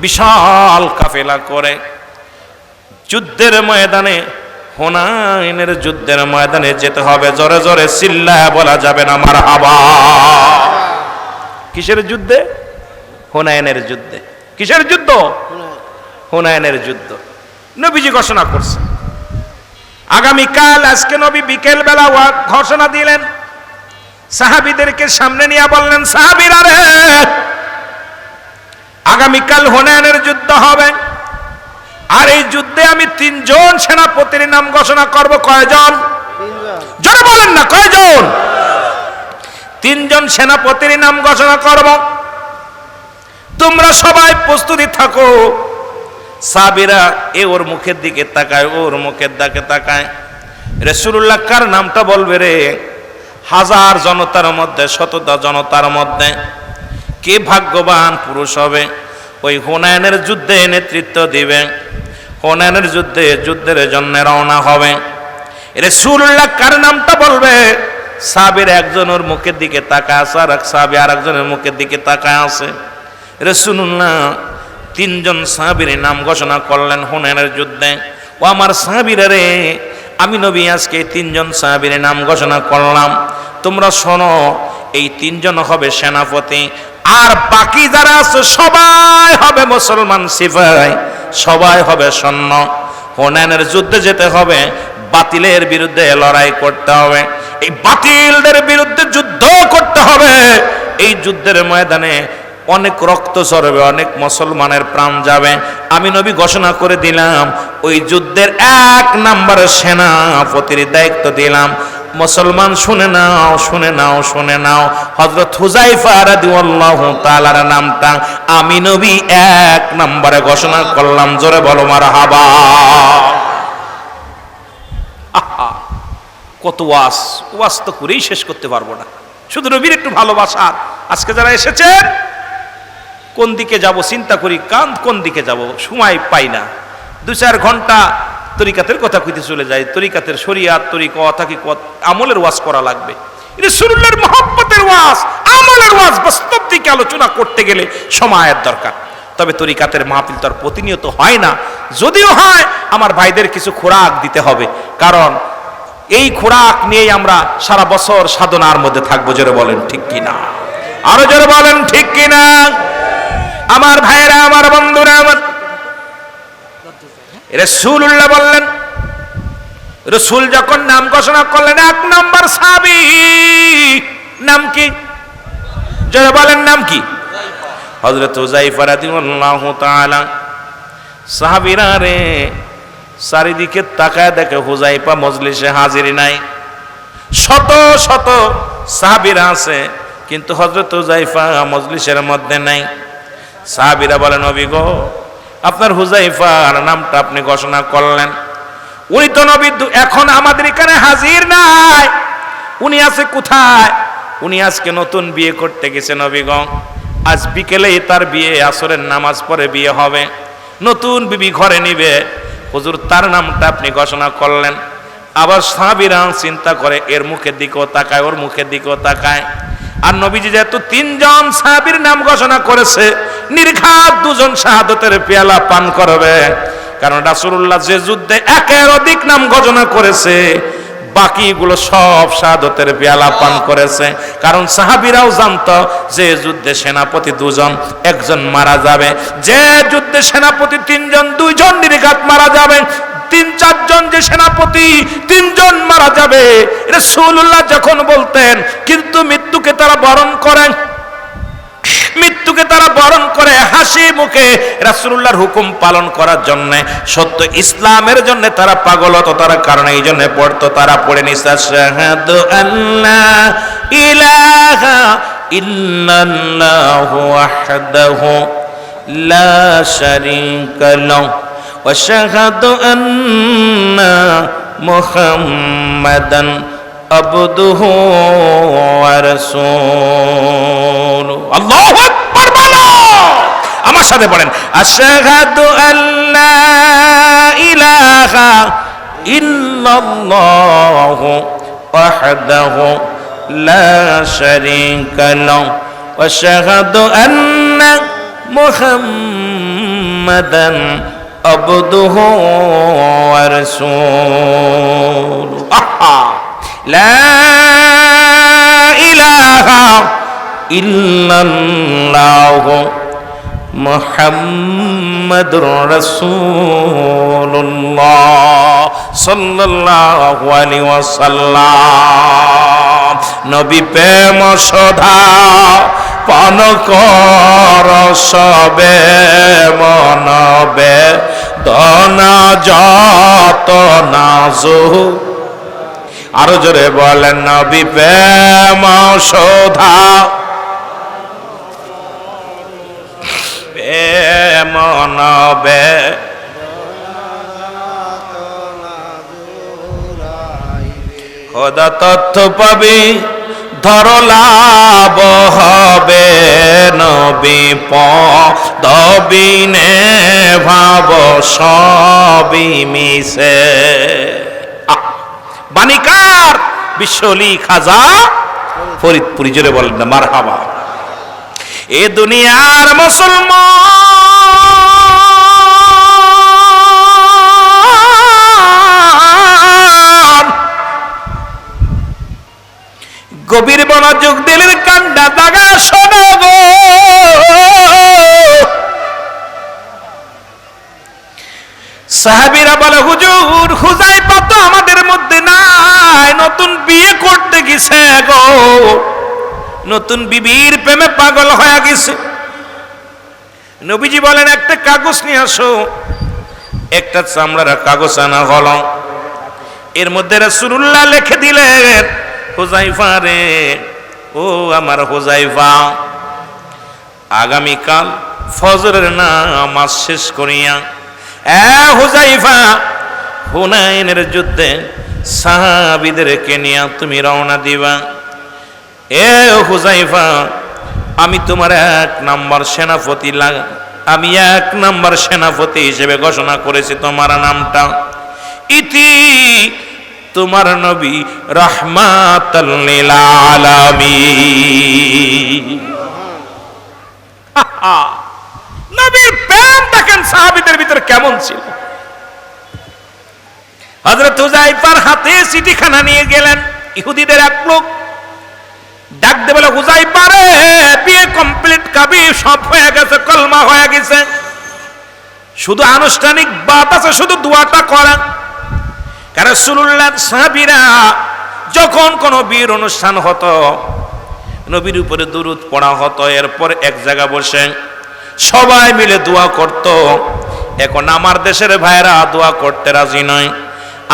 বিশাল কাফেলা করে যুদ্ধের ময়দানে, হুনাইনের যুদ্ধের ময়দানে যেতে হবে। জোরে জোরে চিল্লায় বলা যাবে না মারহাবা। কিসের যুদ্ধে? হুনাইনের যুদ্ধে। কিসের যুদ্ধ? হুনাইনের যুদ্ধ। নবীজি ঘোষণা করছে আগামীকাল, আজকে নবী বিকেল বেলা ঘোষণা দিলেন, সাহাবীদেরকে সামনে নিয়ে বললেন, সাহাবীরা রে, আগামীকাল হুনাইনের যুদ্ধ হবে, আর এই যুদ্ধে আমি 3 জন সেনাপতির নাম ঘোষণা করব। কয়জন? জোরে বলেন না, কয়জন? 3 জন সেনাপতির নাম ঘোষণা করব। তোমরা সবাই প্রস্তুতি থাকো। সাহাবীরা ওর মুখের দিকে তাকায়, ওর মুখের দিকে তাকায়। রাসূলুল্লাহ কার নামটা বলবে রে? 1000 জনতার মধ্যে, শততা জনতার মধ্যে কে ভাগ্যবান পুরুষ হবে ওই হুনাইনের যুদ্ধে নেতৃত্ব দিবে, হুনাইনের যুদ্ধের জন্য রওনা হবে? রাসূলুল্লাহ কার নামটা বলবে? সাহাবীর একজনের মুখের দিকে তাকায় আছে, আর এক সাহাবী আরেকজনের মুখের দিকে তাকায় আছে। রাসূলুল্লাহ 3 জন সাহাবীর নাম ঘোষণা করলেন হুনাইনের যুদ্ধে। ও আমার সাহাবীরা রে, আমি নবী আজকে 3 জন সাহাবীর নাম ঘোষণা করলাম, তোমরা শোনো, এই 3 জন হবে সেনাপতি, আর বাকি যারা আছে সবাই হবে মুসলমান সিপাহী, সবাই হবে সৈন্য। হুনাইনের যুদ্ধে যেতে হবে, বাতিলের বিরুদ্ধে লড়াই করতে হবে, এই বাতিলদের বিরুদ্ধে যুদ্ধ করতে হবে। এই যুদ্ধের ময়দানে অনেক রক্ত ঝরবে, অনেক মুসলমানের প্রাণ যাবে। আমি নবী ঘোষণা করে দিলাম, ওই যুদ্ধের 1 নম্বরের সেনাপতির দায়িত্ব দিলাম। মুসলমান শুনে নাও, শুনে নাও, শুনে নাও, হযরত হুযায়ফা রাদিয়াল্লাহু তাআলার নামটা আমি নবী 1 নম্বরে ঘোষণা করলাম। জোরে বলো মারহাবা। কত ওয়াজ তো করেই শেষ করতে পারবো না, শুধু নবীর একটু ভালোবাসা। আজকে যারা এসেছেন, কোন দিকে যাব চিন্তা করি, কোন দিকে যাব সময় পাই না। 2-4 ঘন্টা তরিকাতের কথা কইতে চলে যায়, তরিকাতের শরিয়াত, তরিকত, হাকিকত, আমলের ওয়াজ করা লাগবে। রাসূলুল্লাহর মহব্বতের ওয়াজ, আমলের ওয়াজ, বাস্তব দিকে আলোচনা করতে গেলে সময়ের দরকার। তবে তরিকাতের মাহফিল তো আর প্রতিনিয়ত হয় না, যদিও হয় আমার ভাইদের কিছু খোরাক দিতে হবে, কারণ এই খোরাক নিয়েই আমরা সারা বছর সাধনার মধ্যে থাকবো। জোরে বলেন ঠিক কিনা? আরো জোরে বলেন ঠিক কিনা? আমার ভাইরা, আমার বন্ধুরা, আমার রাসূলুল্লাহ বললেন, রাসূল যখন নাম ঘোষণা করলেন, 1 নম্বর সাহাবী নাম কি? জোরে বলেন, নাম কি? হযরত হুযায়ফা রাদিয়াল্লাহু তাআলা। সাহাবীরা রে, চারিদিকে তাকায় দেখে হুযায়ফা মজলিসে হাজির নাই। শত শত সাহাবীরা আছে, কিন্তু হযরত হুযায়ফা মজলিসের মধ্যে নাই। সাহাবীরা বলেন, নবী গো, আপনার হুযায়ফার নামটা আপনি ঘোষণা করলেন, উনি তো নবী এখন আমাদের এখানে হাজির নাই, উনি আছে কোথায়? উনি আজকে নতুন বিয়ে করতে গেছে নবী গো, আজ বিকেলেই তার বিয়ে, আসরের নামাজ পড়ে বিয়ে হবে, নতুন বিবি ঘরে নিবে, হুজুর তার নামটা আপনি ঘোষণা করলেন। আবার সাহাবীরা চিন্তা করে, এর মুখের দিকেও তাকায়, ওর মুখের দিকেও তাকায়, আর নবীজি যেহেতু 3 জন সাহাবীর নাম ঘোষণা করেছে, নির্ঘাত 2 জন শাহাদাতের পেয়ালা পান করবে। কারণ রাসূলুল্লাহ যে যুদ্ধে একের অধিক নাম ঘোষণা করেছে, বাকিগুলো সব শাহাদাতের পেয়ালা পান করেছে। কারণ সাহাবীরাও জানতো যে যুদ্ধে সেনাপতি 2 জন, 1 জন মারা যাবে। যে যুদ্ধে সেনাপতি 3 জন, 2 জন নির্ঘাত মারা যাবে। 3-4 জন যে সেনাপতি, 3 জন মারা যাবে। রাসূলুল্লাহ যখন বলতেন, কিন্তু মৃত্যুকে তারা বরণ করেন, মৃত্যুকে তারা বরণ করে হাসি মুখে রাসূলুল্লাহর হুকুম পালন করার জন্য, সত্য ইসলামের জন্য তারা পাগল হতো। তার কারণে এই জন্য পড়তো, তারা পড়ে নিছে আশহাদু আল্লা ইলাহা ইল্লাল্লাহু ওয়াহদাহু লা শারীকা লাহু ওয়া আশহাদু আন্না মুহাম্মাদান আবদুহু ওয়া রাসূলুহু। আল্লাহু আকবার বলো, আমার সাথে বলেন আশহাদু আল্লা ইলাহা ইল্লাল্লাহু ওয়াহদাহু লা শারীকা লাহু ওয়া আশহাদু আন্না মুহাম্মাদান আবদুহু ওয়া রাসূলুহু। লা ইলাহা ইল্লাল্লাহু মুহাম্মাদুর রাসূলুল্লাহ সাল্লাল্লাহু আলাইহি ওয়াসাল্লাম। নবী প্রেম সদা পান কর সবে মনবে দনা যত নাজু। আরো জোরে বলেন নবী প্রেম সদা প্রেম নবে খোদা তথ্য পাবি ধরলাভ হবে নবী পদবিনে ভাব সবই মিশে। বাণীকার বিশ্বলি খাজা ফরিদপুরি, জোরে বলেন না মারহাবা। এ দুনিয়ার মুসলমান গভীর মনোযোগ দিলের কান্ডা দাগা শোনো গো। সাহাবীরা বলে হুজুর হুযায়ফা তো আমাদের মধ্যে নাই, নতুন বিয়ে করতে গেছে গো, নতুন বিবির প্রেমে পাগল হয়ে গেছে। নবীজি বলেন একটা কাগজ নিয়ে আসো। একটা চামড়ার কাগজ আনা হলো, এর মধ্যে রাসূলুল্লাহ লিখে দিলেন হুযায়ফা রে, ও আমার হুযায়ফা, আগামীকাল ফজরের নামাজ শেষ করিয়া হুযায়ফা হুনাইনের যুদ্ধে সাহাবীদেরকে নিয়ে তুমি রওনা দিবা। এ হুযায়ফা, আমি তোমার 1 নাম্বার সেনাপতি আমি 1 নাম্বার সেনাপতি হিসেবে ঘোষণা করেছি তোমার নামটা। ইতি তোমার নবী রাহমাতাল লিল আলামিন। নবীর প্রেম দেখেন সাহাবীদের ভিতরে কেমন ছিল। হযরত হুযায়ফার হাতে চিঠিখানা নিয়ে গেলেন। ইহুদিদের এক লোক ডাক দে বলে হুযায়ফা রে, বিয়ে কমপ্লিট, কাবি সব হয়ে গেছে, কলমা হয়ে গেছে, শুধু আনুষ্ঠানিক বাত আছে, শুধু দোয়াটা করা। কারণ রাসূলুল্লাহ সাহাবীরা যখন কোনো বিয়ের অনুষ্ঠান হতো, নবীর উপরে দুরূদ পড়া হতো, এরপর এক জায়গা বসে সবাই মিলে দোয়া করত। এখন আমার দেশের ভাইরা দোয়া করতে রাজি নয়।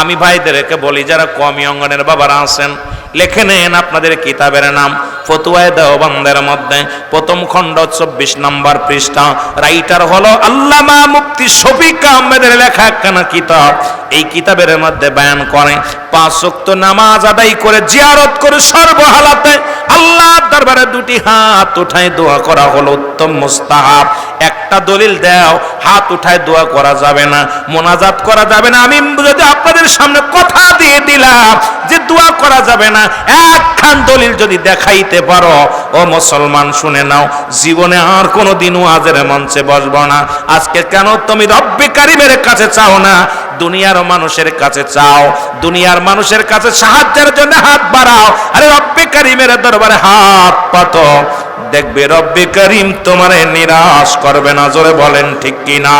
আমি ভাইদেরকে বলি, যারা কওমি অঙ্গনের বাবারা আছেন, লিখে নেন আপনাদের কিতাবের নাম ফতোয়ায়ে দেওবন্দের মধ্যে 1ম খণ্ড 24 নম্বর পৃষ্ঠা। রাইটার হলো আল্লামা মুফতি শফিক আহমেদের লেখা একখানা কিতাব। এই কিতাবের মধ্যে বয়ান করেন 5 ওয়াক্ত নামাজ আদায় করে জিয়ারত করে সর্বহালাতে আল্লাহর দরবারে দুটি হাত উঠায় দোয়া করা হলো উত্তম মুস্তাহাব। একটা দলিল দাও, হাত উঠায় দোয়া করা যাবে না, মোনাজাত করা যাবে না। আমি যদি আপনাদের সামনে কথা দিয়ে দিলাম যে দোয়া করা যাবে না, একখান দলিল যদি দেখাইতে পারো, ও মুসলমান শুনে নাও, জীবনে আর কোনোদিন ওয়াজের মঞ্চে বসবো না। আজকে কেন তুমি রব্বে কারিমের কাছে চাও না, দুনিয়ার মানুষের কাছে চাও? দুনিয়ার মানুষের কাছে সাহায্যের জন্য হাত বাড়াও, আরে রব্বে কারিমের দরবারে হাত পাতো, দেখবে রব্বে কারিম তোমারে নিরাশ করবে না। জোরে বলেন ঠিক কি না?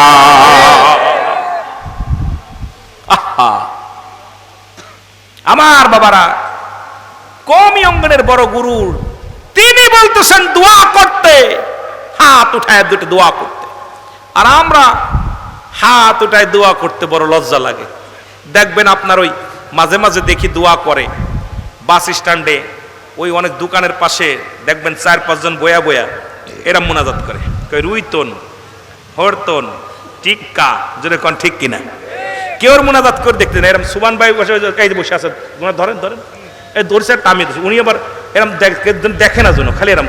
আমার বাবারা, কওমি অঙ্গনের বড় গুরু তিনি বলতেছেন দোয়া করতে, হাত উঠায় দুটো দোয়া করতে। আর আমরা হাত উঠায় দোয়া করতে বড় লজ্জা লাগে। দেখবেন আপনার ওই মাঝে মাঝে দেখি দোয়া করে বাস স্ট্যান্ডে, ওই অনেক দোকানের পাশে দেখবেন 4-5 জন বয়া বয়া এরা মোনাজাত করে, রুইতন হরতন টিক্কা, যদি কোন ঠিক কিনা? কেউ মোনাজাত করে দেখতে না, এরম সুবান ভাই বসে বসে আছে, ধরেন ধরেন এই ধরছে টামি, উনি আবার এরম দেখে না, জন্য খালি এরম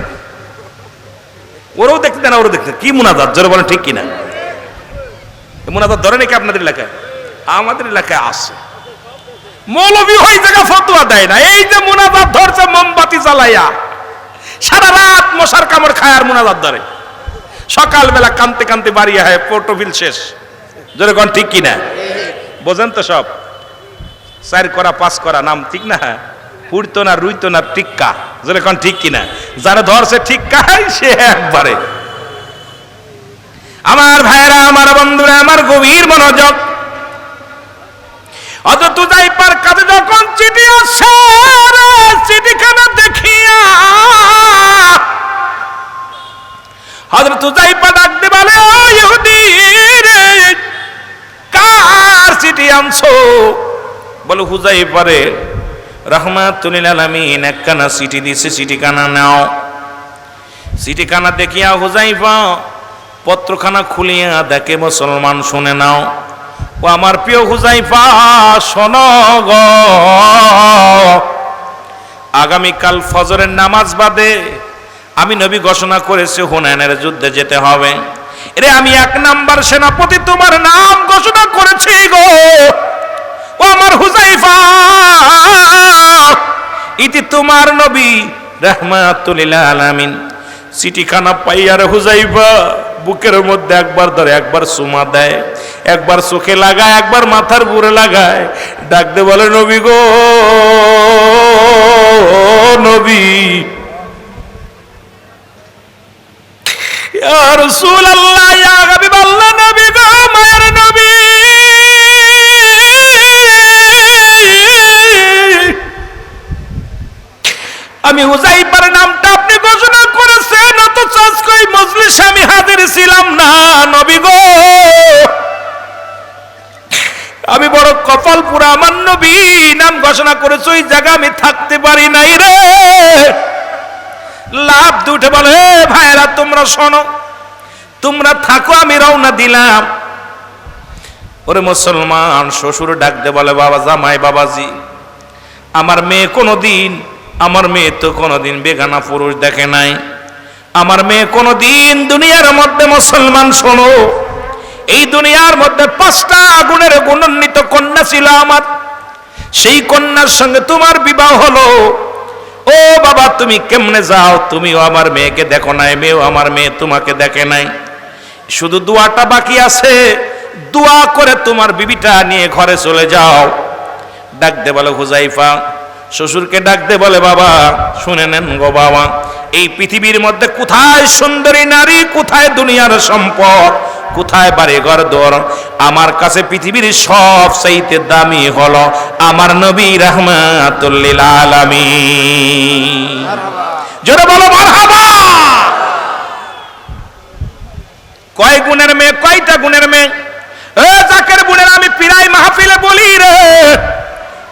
ওরাও দেখতে দেন, ওরাও দেখতে কি মোনাজাত, জোরে বলেন ঠিক কিনা? মোনাজাত ধরে নাকি আপনাদের এলাকায়? আমাদের এলাকায় আছে। মৌলবী ওই জায়গা ফতোয়া দেয় না, এই যে মোনাজাত ধরছে মোমবাতি জ্বালাইয়া সারা রাত মশার কামড় খায় আর মোনাজাত ধরে, সকালবেলা কানতে কানতে বাড়ি হয় পোর্টোফিল শেষ। জোরে কোন ঠিক কিনা? বোঝেন তো সব 4 করা 5 করা নাম ঠিক না? হুড়তো না রুইতো না টিক্কা, জোরে কোন ঠিক কিনা? যারা ধরছে টিক্কাই সে একবারে। আমার ভাইরা, আমার বন্ধুরা, আমার গভীর মনোযোগ। অত তুজাইপার কাছে যখন চিঠি আসে, চিঠিখানা দেখিয়া হযরত তুজাইপা ডাকতে বলে, ও ইহুদি রে, কার চিঠি আনছো? বলে হুযায়ফারে রাহমাতুল লিল আলামিন একখানা চিঠি দিছে, চিঠিখানা নাও। চিঠিখানা দেখিয়া হুযায়ফা পত্রখানা খুলিয়া দেখে, মুসলমান শুনে নাও, ও আমার প্রিয় হুযায়ফা শোনো গো, আগামীকাল ফজরের নামাজ বাদে আমি নবী ঘোষণা করেছি হুনাইনের যুদ্ধে যেতে হবে। এরে আমি 1 নাম্বার সেনাপতি তোমার নাম ঘোষণা করেছি গো, ও আমার হুযায়ফা, ইতি তোমার নবী রাহমাতুল লিল আলামিন। চিঠিখানা পাইয়ার হুযায়ফা বুকের মধ্যে একবার ধরে, একবার চুমা দেয়, একবার চোখে লাগায়, একবার মাথার বুড়ে লাগায়, ডাকতে বলে, নবী গো নবী, ইয়া রাসূলুল্লাহ, ইয়া হাবিবাল্লাহ, নবী গো, মায়ের নবী, আমি হুযায়ফার নামটা আপনি ঘোষণা করেছেন, অথচ আজকে ওই মজলিসে আমি হাজির ছিলাম না নবী গো। আমি বড় কপাল পুরা, আমার নবী নাম ঘোষণা করেছে ওই জায়গা আমি থাকতে পারি নাই রে। লাভ দুটে বলে, হে ভাইরা তোমরা শোনো, তোমরা থাকো, আমি রওনা দিলাম। ওরে মুসলমান, শ্বশুর ডাকতে বলে, বাবা জামাই বাবাজি, আমার মেয়ে তো কোনোদিন বেগানা পুরুষ দেখে নাই, আমার মেয়ে কোনোদিন দুনিয়ার মধ্যে, মুসলমান শোনো, এই দুনিয়ার মধ্যে 5টা গুণের গুণান্বিত কন্যা ছিল আমার, সেই কন্যার সঙ্গে তোমার বিবাহ হলো। ও বাবা, তুমি কেমনে যাও? তুমিও আমার মেয়েকে দেখো নাই, মেয়েও আমার মেয়ে তোমাকে দেখে নাই, শুধু দোয়াটা বাকি আছে, দোয়া করে তোমার বিবিটা নিয়ে ঘরে চলে যাও। ডাকতে বলে হুযায়ফা, শ্বশুরকে ডাকতে বলে, বাবা শুনে নেন গো বাবা, এই পৃথিবীর মধ্যে কোথায় সুন্দরী নারী, কোথায় দুনিয়ার সম্পদ, কোথায় বাড়ি ঘর দর, আমার কাছে পৃথিবীর সব চাইতে দামি হলো আমার নবী রাহমাতুল লিল আলামিন। জোরে বলো মারহাবা। কয় গুণের মেয়ে, কয়টা গুণের মেয়ে? এ জাকের গুণের আমি প্রায় মাহফিলে বলি রে,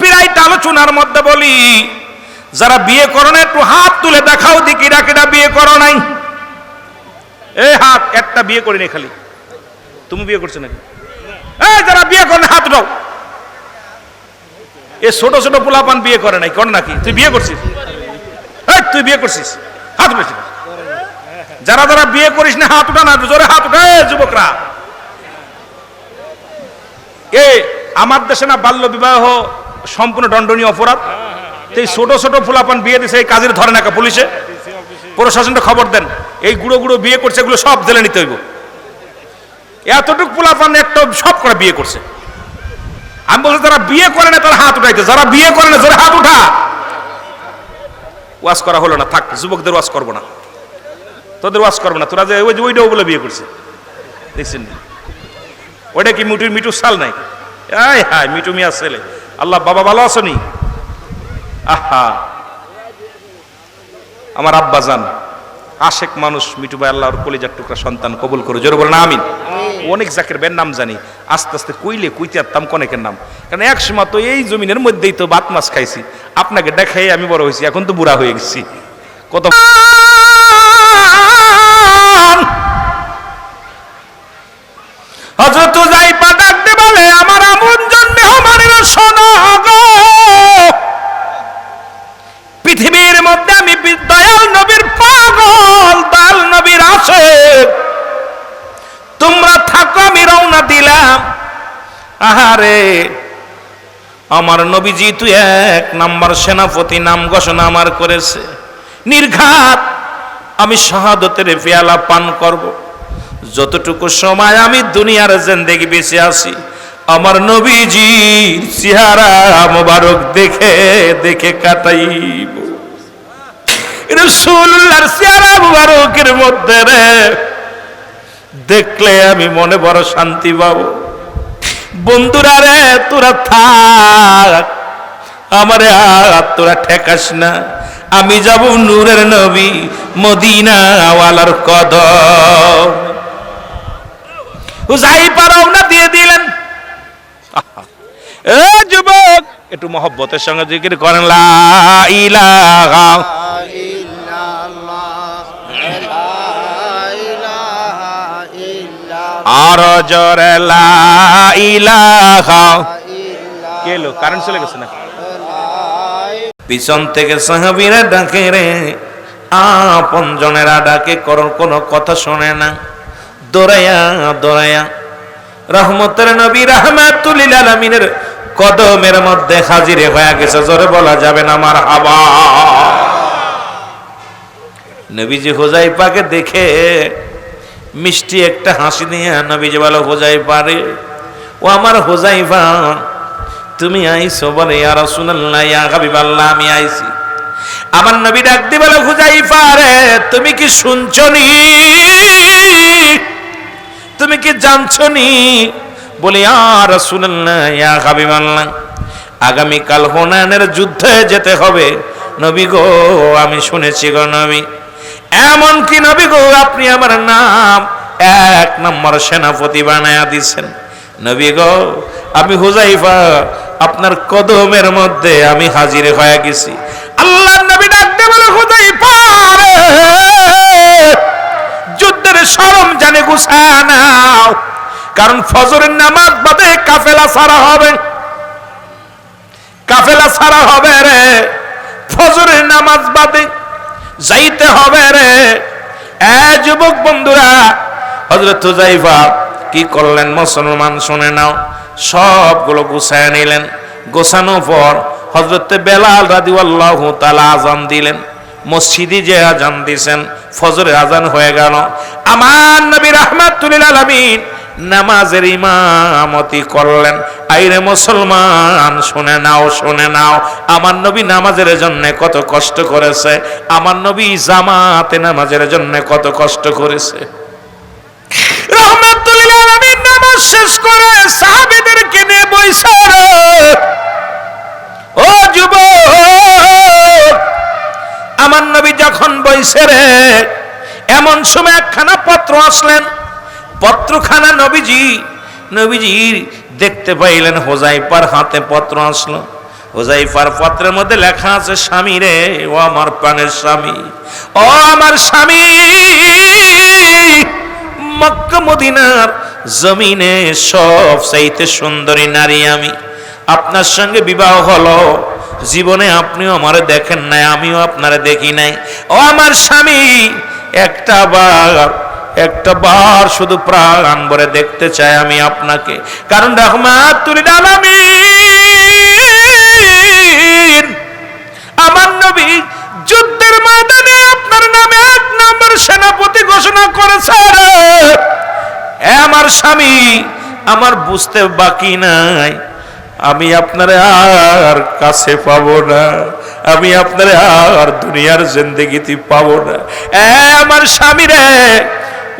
প্রায়টা আলোচনার মধ্যে বলি, যারা বিয়ে করো না একটু হাত তুলে দেখাও দেখি, ডাকেটা বিয়ে করো নাই? এই হাত, একটা বিয়ে করিনি, খালি তুমি বিয়ে করছো নাকি? এই যারা বিয়ে করো না হাত উঠাও। এ ছোট ছোট পোলাপান বিয়ে করে নাই, করে নাকি? তুই বিয়ে করছিস? তুই বিয়ে করছিস? হাত উঠেছিস? যারা যারা বিয়ে করিস না হাত উঠা না, জোরে হাত উঠা যুবকরা। এ আমার দেশে না বাল্য বিবাহ সম্পূর্ণ দণ্ডনীয় অপরাধ। এই ছোট ছোট পোলাপান বিয়ে দিছে, এই কাজের ধরে না পুলিশে, প্রশাসনটা খবর দেন। এই গুঁড়ো গুঁড়ো বিয়ে করছে, এগুলো সব জেলে নিতে হইব। এতটুকু পোলাপান একটা সব করে বিয়ে করছে। আমি বলছি যারা বিয়ে করে না তারা হাত উঠাইতে, যারা বিয়ে করে না জোরে হাত উঠা। ওয়াজ করা হলো না, থাক, যুবকদের ওয়াজ করবো না, তোদের ওয়াজ করবো না। তোরা যে ওইটাও বলে বিয়ে করছে দেখছেন, ওইটা কি মিটুর সাল নাই? হ্যাঁ মিটু মিয়া ছেলে। আল্লাহ বাবা ভালো আছো নি? আহা আমার আব্বা জান আশেক মানুষ মিটু ভাই, আল্লাহর কলিজার টুকরা সন্তান কবুল করে, জোরে বলেন আমিন। অনেক জাকের বের নাম জানি, আস্তে আস্তে কইতে পারতাম কনেকের নাম, কারণ এক সময় তো এই জমিনের মধ্যেই তো ভাত মাছ খাইছি, আপনাকে দেখাই আমি বড় হয়েছি, এখন তো বুড়া হয়ে গেছি। কত হযরত যাইপা ডাকতে বলে, আমার আমন জন্মে আমারের শোনো গো, পৃথিবীর মধ্যে আমি দয়াল নবীর পাগল, দয়াল নবীর আশিক, তোমরা থাকো, আমি রওনা দিলাম। আহারে আমার নবীজি তুই এক নাম্বার সেনাপতি নাম ঘোষণা আমার করেছে, নির্ঘাত আমি শাহাদতের পেয়ালা পান করব। যতটুকু সময় আমি দুনিয়ার জিন্দেগি বেঁচে আছি, আমার নবীজির চেহারা মোবারক দেখে দেখে কাটাইব। রাসূলুল্লাহর চেহারা মোবারকের মধ্যে রে দেখলে আমি মনে বড় শান্তি পাবো। বন্ধুরা রে তোরা থাক, আমারে আর তোরা ঠেকাস না, আমি যাব নূরের নবী মদিনা ওয়ালার কদম। হুযায়ফা রওনা দিয়ে দিলেন। এ যুবক একটু মহব্বতের সঙ্গে জিকির করেন, লা ইলাহা আর জোরে লা ইলাহা। কেলো কারেন্ট চলে গেছে না? পিছন থেকে সাহাবীরা ডাকে রে, আপন জনেরা ডাকে, কোনো কথা শোনে না, দৌড়াইয়া দৌড়াইয়া রহমতের নবী রাহমাতুল লিল আলামিনের কদমের মধ্যে হাজির হয়ে গেছে। জোরে বলা যাবে না মারহাবা। নবীজি হুযায়ফাকে দেখে মিষ্টি একটা হাসি দিয়ে নবীজি বলে, হুযায়ফা রে, ও আমার হুযায়ফা তুমি আইছো? বলে, ইয়া রাসূলুল্লাহ, ইয়া হাবিবাল্লাহ, আমি আইছি। আমার নবী ডাক দিয়ে বলে, হুযায়ফা রে, তুমি কি শুনছনি? তুমি কি জানছনি? বলে, ইয়া রাসূলুল্লাহ, ইয়া হাবিবাল্লাহ, আগামী কাল হুনাইনের যুদ্ধে যেতে হবে। নবী গো আমি শুনেছি গো নবী, এমন কি নবী গো আপনি আমার নাম এক নম্বর সেনাপতি বানায়া দিছেন। নবী গো আমি হুযায়ফা আপনার কদমের মধ্যে আমি হাজির হয়ে গেছি। আল্লাহর নবী ডাকতে বলে, হুযায়ফা রে, যুদ্ধের সরঞ্জাম গুছায় নাও, কারণ ফজরের নামাজ বাদে কাফেলা ছাড়া হবে, কাফেলা ছাড়া হবে রে, ফজরের নামাজ বাদে যাইতে হবে রে। যুবক বন্ধুরা, হযরত হুযায়ফা কি করলেন মুসলমান শুনে নাও, সবগুলো গুছায় নিলেন। গোছানোর পর হযরত বেলাল রাদিয়াল্লাহু তাআলা আযান দিলেন। মসজিদে যে আযান দিয়েছেন, ফজরের আযান হয়ে গেল। আমার নবী রাহমাতুল লিল আলামিন নামাজের ইমামতি করলেন। আইরে মুসলমান শুনে নাও, শুনে নাও, আমার নবী নামাজের জন্য কত কষ্ট করেছে, আমার নবী জামাতে নামাজের জন্য কত কষ্ট করেছে। রাহমাতুল লিল আলামিন নামাজ শেষ করে সাহাবীদেরকে নিয়ে বইছে। ও যুবক, আমার নবী যখন বইছে রে, এমন সময় একখানা পত্র আসলেন। পত্রখানা নবীজি দেখতে পাইলেন, হুযায়ফার হাতে পত্র আসলো। হুযায়ফার পত্রের মধ্যে লেখা আছে, স্বামী রে, ও আমার প্রাণের স্বামী, ও আমার স্বামী, মক্কা মদিনার জমিনে সবচাইতে সুন্দরী নারী আমি, আপনার সঙ্গে বিবাহ হলো, জীবনে আপনিও আমারে দেখেন নাই, আমিও আপনারে দেখি নাই। ও আমার স্বামী, একটা বার শুধু প্রাণ ভরে দেখতে চাই আমি আপনাকে, কারণ রাহমাতুল আলামিন আমার নবী যুদ্ধের ময়দানে আপনার নামে 1 নম্বর সেনাপতি ঘোষণা করেছে। আমার স্বামী, আমার বুঝতে বাকি নাই, আমি আপনারে আর কাছে পাবো না, আমি আপনারে আর দুনিয়ার জিন্দেগিতে পাবো না। আমার স্বামী রে,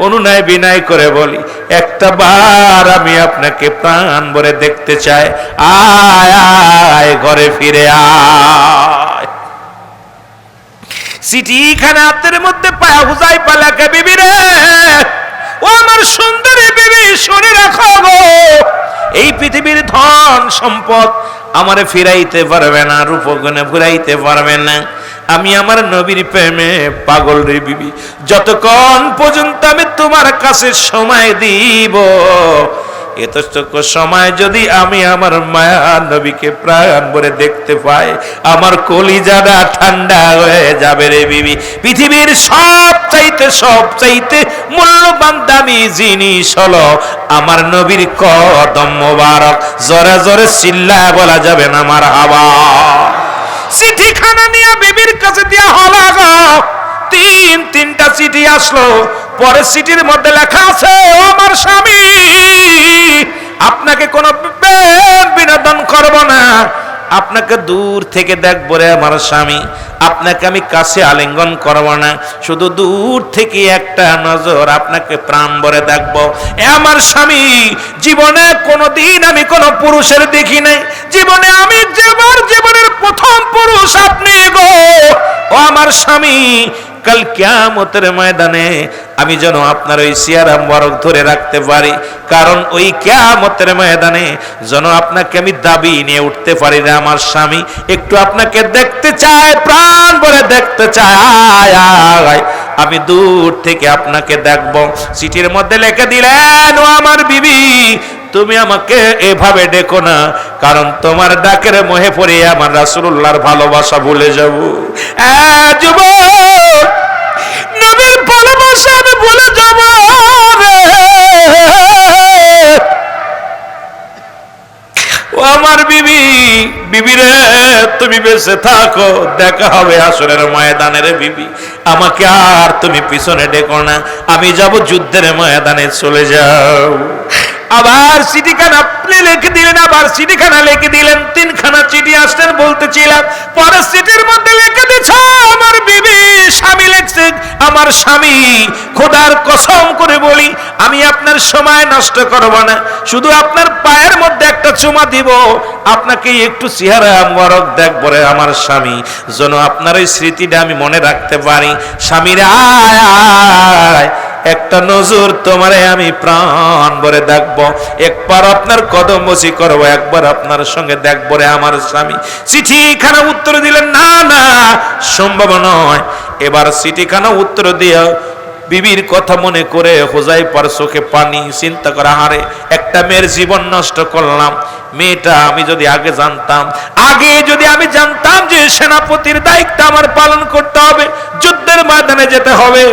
অনুনয় বিনয় করে বলি, একটা বার আমি আপনাকে প্রাণ ভরে দেখতে চাই, আয় আয় ঘরে ফিরে আয়। চিঠিখানা হাতের মধ্যে পায়া হুজাইফা লেখে, বিবি রে, ও আমার সুন্দরী বিবি, শুনে রাখো গো, এই পৃথিবীর ধন সম্পদ আমারে ফিরাইতে পারবে না, রূপগুণে ফিরাইতে পারবে না। আমি আমার নবীর প্রেমে পাগল রে বিবি, যতক্ষণ পর্যন্ত আমি তোমার কাছে সময় দিব, এতটুকু সময় যদি আমি আমার মায়া নবীকে প্রাণ ভরে দেখতে পাই, আমার কলিজাটা ঠান্ডা হয়ে যাবে রে বিবি। পৃথিবীর সবচাইতে মূল্যবান দামি জিনিস হলো আমার নবীর কদম মোবারক। জোরে জোরে চিল্লায় বলা যাবে না মারহাবা। চিঠিখানা নিয়ে বিবির কাছে দিয়া হলো গো, তিনটা চিঠি আসলো। পরে চিঠির মধ্যে লেখা আছে, ও আমার স্বামী, আপনাকে কোনো বিনোদন করব না, আপনাকে দূর থেকে দেখবো রে আমার স্বামী, আপনাকে আমি কাছে আলিঙ্গন করব না, শুধু দূর থেকে একটা নজর আপনাকে প্রাণ ভরে দেখবো। আমার স্বামী, জীবনে কোনোদিন আমি কোনো পুরুষের দেখি নাই, জীবনে আমি জীবনের প্রথম পুরুষ আপনি গো। ও আমার স্বামী, কাল কিয়ামতের ময়দানে আমি যেন আপনার ওই চেহারা মোবারক ধরে রাখতে পারি, কারণ ওই কিয়ামতের ময়দানে যেন আপনাকে আমি দাবি নিয়ে উঠতে পারি না। আমার স্বামী, একটু আপনাকে দেখতে চায়, প্রাণ ভরে দেখতে চায়, আয় আয়, আমি দূর থেকে আপনাকে দেখব। চিঠির মধ্যে লিখে দিলেন, ও আমার বিবি, তুমি আমাকে এভাবে ডেকো না, কারণ তোমার ডাকের মোহে পড়ে আমার রাসূলুল্লাহর ভালোবাসা ভুলে যাব। যুবক, নবীর ভালোবাসা আমি ভুলে যাব রে। ও আমার বিবি, বিবি রে, তুমি বেঁচে থাকো, দেখা হবে হাসরের ময়দানে রে বিবি। আমাকে আর তুমি পিছনে ডেকো না, আমি যাব যুদ্ধের ময়দানে, চলে যাও। আবার চিঠিখানা আপনি লিখে দিলেন, আবার চিঠিখানা লিখে দিলেন, 3খানা চিঠি আসতেন বলতেছিলাম। পরে চিঠির মধ্যে লিখে দিয়েছে, আমার বিবি, স্বামী লিখছে, আমার স্বামী, খোদার কসম করে বলি, আমি আপনার সময় নষ্ট করব না, শুধু আপনার পায়ের মধ্যে একটা চুমা দিব, আপনাকে একটু চেহারা মোবারক দেখব রে আমার স্বামী, যেন আপনার ওই স্মৃতিটা আমি মনে রাখতে পারি। স্বামীর আয় আয়, একটা নজর তোমারে আমি প্রাণ ভরে দেখবো, একবার আপনার কদম বসি করবো, একবার আপনার সঙ্গে দেখবো রে আমার স্বামী। চিঠিখানা উত্তর দিলেন, না না, সম্ভব নয়। এবার চিঠিখানা উত্তর দিয়ে বিবির কথা মনে করে হুজাইফার চোখে পানি, চিন্তা করা, হারে একটা মেয়ের জীবন নষ্ট করলাম। মেয়েটা আমি যদি আগে জানতাম যে সেনাপতির দায়িত্ব আমার পালন করতে হবে, যুদ্ধের ময়দানে যেতে হবে,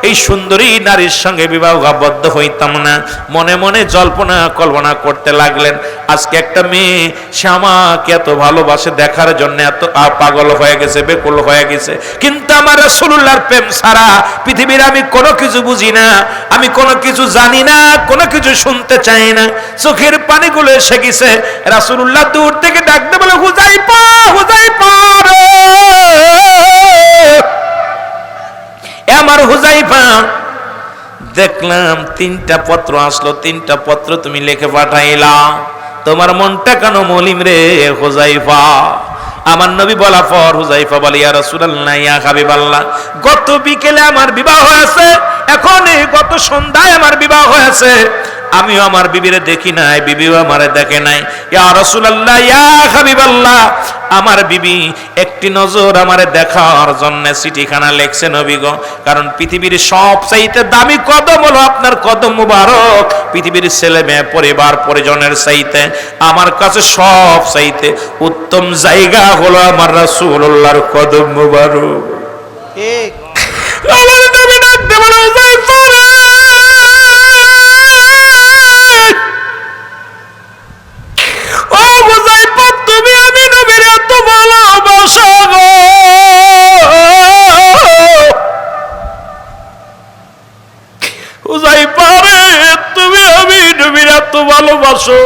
এই সুন্দরী নারীর সঙ্গে বিবাহ আবদ্ধ হইতাম না। মনে মনে জল্পনা কল্পনা করতে লাগলেন, আজকে একটা মেয়ে সে আমাকে এত ভালোবাসে, দেখার জন্য এত পাগল হয়ে গেছে, বেকুল হয়ে গেছে, কিন্তু আমার রাসূলুল্লাহর প্রেম ছাড়া পৃথিবীর আমি কোনো কিছু বুঝি না, আমি কোনো কিছু জানি না, কোনো কিছু শুনতে চাই না। চোখের পানিগুলো এসে গেছে। রাসূলুল্লাহ দূর থেকে ডাকতে বলে, হুজাইফা, হুজাইফা রে, আমার হুজাইফা, দেখলাম 3টা পত্র আসলো, 3টা পত্র তুমি লিখে পাঠাইলা, তোমার মনটা কেন মলিম রে হুজাইফা? আমার নবী বলা পর হুজাইফা বলে, ইয়া রাসূলুল্লাহ, ইয়া হাবিবাল্লাহ, গত বিকেলে আমার বিবাহ হয়েছে, এখন এই গত সন্ধ্যায় আমার বিবাহ হয়েছে, আমিও আমার বিবিরে দেখি নাই, বিবিও আমারে দেখে নাই। ইয়া রাসূলুল্লাহ, ইয়া হাবিবাল্লাহ, আমার বিবি একটি নজর আমারে দেখার জন্য চিঠিখানা লিখছে নবী গো। কারণ পৃথিবীর সবচাইতে দামি কদম হলো আপনার কদম মুবারক। পৃথিবীর ছেলে মেয়ে পরিবার পরিজনের চাইতে আমার কাছে সব চাইতে উত্তম জায়গা হলো আমার রাসূলুল্লাহর কদম মুবারক। ঠিক। আমার নবী ডাকতে বলে, হুযায়ফা রে, ও হুযায়ফা, তুমি আমি নবীর এত ভালোবাসো গো। হুযায়ফা রে, তুমি আমি নবীর এত ভালোবাসো,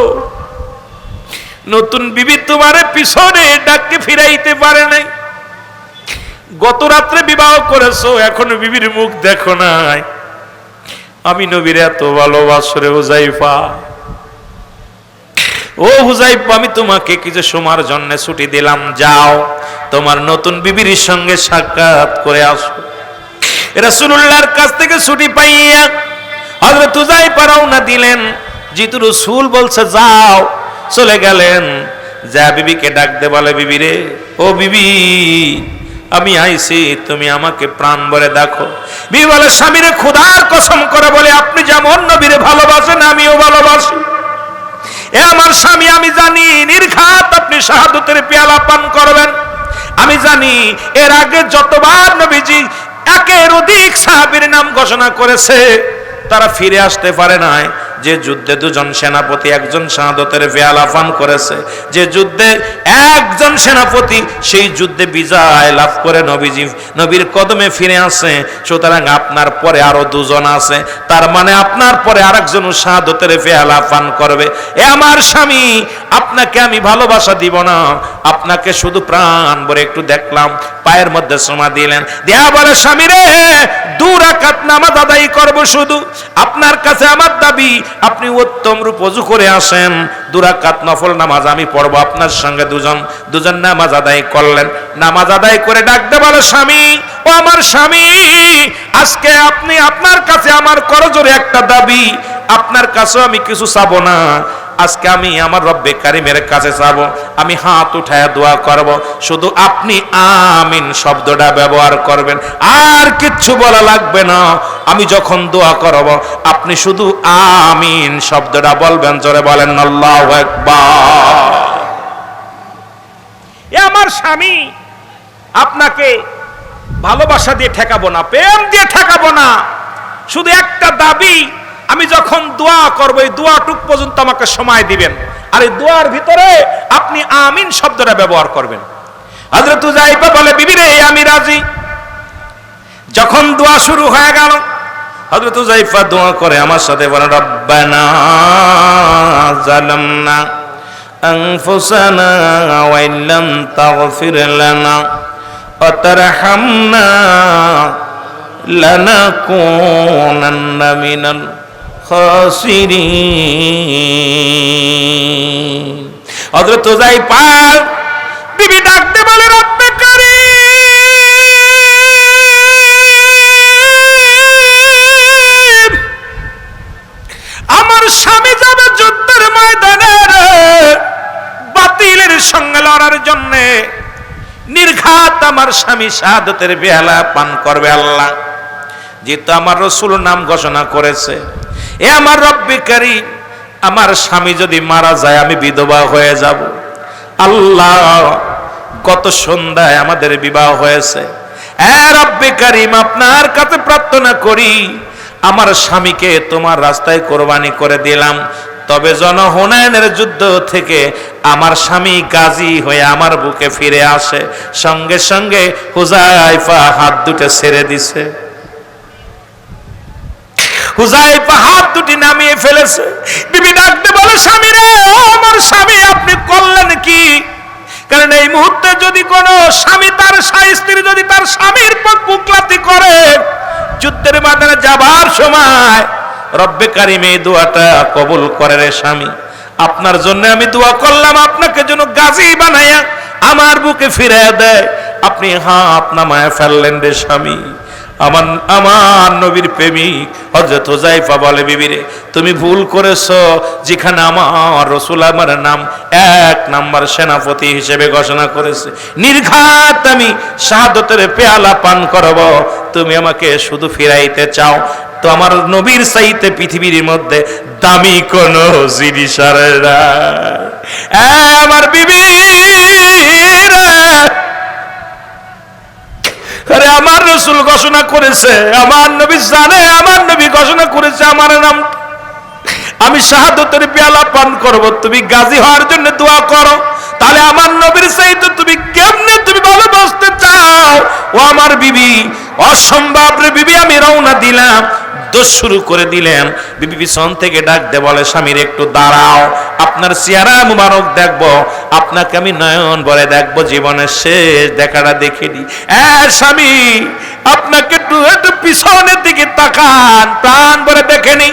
নতুন বিবি তোমারে পিছনে ডাকতে ফিরাইতে পারে নাই। গত রাত্রে বিবাহ করেছো, এখনো বিবির মুখ দেখো নাই। আমি নবীর এত ভালোবাসো রে হুযায়ফা। ও হুযায়ফা, আমি তোমাকে কিছু সময়ের জন্য ছুটি দিলাম, যাও তোমার নতুন বিবির সঙ্গে সাক্ষাৎ করে আসো। রাসূলুল্লাহর কাছ থেকে ছুটি পাইয়া হযরত হুযায়ফা রওনা দিলেন। যেহেতু রাসূল বলছে যাও, চলে গেলেন। যা বিবিকে ডাক দে, বলে বিবি রে, ও বিবি, আমি আইছি, তুমি আমাকে প্রাণ ভরে দেখো। বিবি বলে, স্বামীরে খোদার কসম করে বলে, আপনি যেমন নবীরে ভালোবাসেন আমিও ভালোবাসি। এ আমার স্বামী, আমি জানি নির্ঘাত আপনি শাহাদাতের পেয়ালা পান করবেন। আমি জানি এর আগে যতবার নবীজি একের অধিক সাহাবীর নাম ঘোষণা করেছে, তারা ফিরে আসতে পারে নাই। যে যুদ্ধে দুজন সেনাপতি একজন শাহাদাতের পেয়ালা পান করেছে, যে যুদ্ধে একজন সেনাপতি সেই যুদ্ধে বিজয় লাভ করে নবীর কদমে ফিরে আসে, সুতরাং আপনার পরে আরো দুজন আছে, তার মানে আপনার পরে আরেকজন শাহাদাতের পেয়ালা পান করবে। এ আমার স্বামী, আপনাকে আমি ভালোবাসা দিব না, আপনাকে শুধু প্রাণ ভরে একটু দেখলাম। পায়ের মধ্যে চুমা দিলেন, দেয়া বলে, স্বামী রে, 2 রাকাত নামাজ আদায় করব শুধু। আপনার কাছে আমার দাবি, আপনি উত্তম রূপ ওযু করে আসেন, 2 রাকাত নফল নামাজ আমি পড়ব আপনার সঙ্গে। দুজন নামাজ আদায় করলেন। নামাজ আদায় করে ডাকতে বলে, স্বামী, ও আমার স্বামী, আজকে আপনি আপনার কাছে আমার করজোরে একটা দাবি, আপনার কাছেও আমি কিছু চাবো না। আজকে আমি আমার রব্বে কারিমের কাছে চাবো, আমি হাত উঠায় দোয়া করব, শুধু আপনি আমিন শব্দটা ব্যবহার করবেন, আর কিচ্ছু বলা লাগবে না। আমি যখন দোয়া করব আপনি শুধু আমিন শব্দটা বলবেন। জোরে বলেন আল্লাহু আকবার। এ আমার স্বামী, আপনাকে ভালোবাসা দিয়ে ঠেকাবো না, প্রেম দিয়ে ঠেকাবো না, শুধু একটা দাবি, আমি যখন দোয়া করব এই দোয়াটুক পর্যন্ত আমাকে সময় দিবেন, আর এই দোয়ার ভিতরে আপনি আমিন শব্দটা ব্যবহার করবেন। হযরত হুযায়ফা বলে, বিবি রে, আমি রাজি। যখন দোয়া শুরু হয়ে গেল, হযরত হুযায়ফা দোয়া করে আমার সাথে বলে, রব্বানা যালামনা আনফুসানা ওয়া ইল্লাম তাগফির লানা ওয়া তারহামনা লানাকুনান্না মিনাল খাসিরিন। হযরত হুযায়ফা বিবি ডাকতে বলে, রব্বে কারীম, আমার স্বামী যাবে যুদ্ধের ময়দানে বাতিলের সঙ্গে লড়ার জন্য। নির্ঘাত আমার স্বামী শাহাদাতের পেয়ালা পান করবে। আল্লাহ যেহেতু আমার রাসূল নাম ঘোষণা করেছে, এ আমার রব্বে কারীম, আমার স্বামী যদি মারা যায় আমি বিধবা হয়ে যাব। আল্লাহ, গত সন্ধ্যায় আমাদের বিবাহ হয়েছে, এ রব্বে কারীম, আপনার কাছে প্রার্থনা করি, আমার স্বামীকে তোমার রাস্তায় কোরবানি করে দিলাম, তবে হুনাইনের যুদ্ধ থেকে আমার স্বামী গাজী হয়ে আমার বুকে ফিরে আসে। সঙ্গে সঙ্গে হুযায়ফা হাত দুটো ছেড়ে দিছে। হুযায়ফা হাত দুটি নামিয়ে ফেলেছে। বিবি ডাকতে বলে, স্বামী রে, ও আমার স্বামী, আপনি করলেন কি? কারণ এই মুহূর্তে যদি কোনো স্বামী তার স্ত্রী যদি তার স্বামীর পর কুকলাতি করে, যুদ্ধের ময়দানে যাবার সময় রব্বে কারীম এই দোয়াটা কবুল করে। রে স্বামী, আপনার জন্য আমি দোয়া করলাম, আপনাকে যেন গাজী বানায়া আমার বুকে ফিরে দেয়। আপনি হাত নামায় ফেললেন রে স্বামী, আমার নবীর প্রেমিক হযরত হুযায়ফা বলে, বিবিরে তুমি ভুল করেছো, যেখানে আমার রাসূল আমার নাম 1 নাম্বার সেনাপতি হিসেবে ঘোষণা করেছে, নির্ঘাত আমি শাহাদাতের পেয়ালা পান করব, তুমি আমাকে শুধু ফিরাইতে চাও, তো আমার নবীর চাইতে পৃথিবীর মধ্যে দামি কোন জিনিস আর নাই। আমার বিবি আরে আমার রাসূল ঘোষণা করেছে, আমার নবী জানে, আমার নবী ঘোষণা করেছে আমার নাম, আমি শাহাদাতের পেয়ালা পান করব, তুমি গাজী হওয়ার জন্য দোয়া করো। তাহলে আমার নবীর চাইতে তুমি কেমনে তুমি ভালোবাসতে চাও? ও আমার বিবি, অসম্ভব রে বিবি। আমি রওনা দিলাম, দোষ শুরু করে দিলেন। বিবি পিছন থেকে ডাক দে বলে, স্বামীর একটু দাঁড়াও, আপনার চেহারা মুবারক দেখবো, আপনাকে আমি নয়ন ভরে দেখবো, জীবনের শেষ দেখাটা দেখিনি। স্বামী আপনাকে একটু পিছনের দিকে তাকান, প্রাণ ভরে দেখেনি।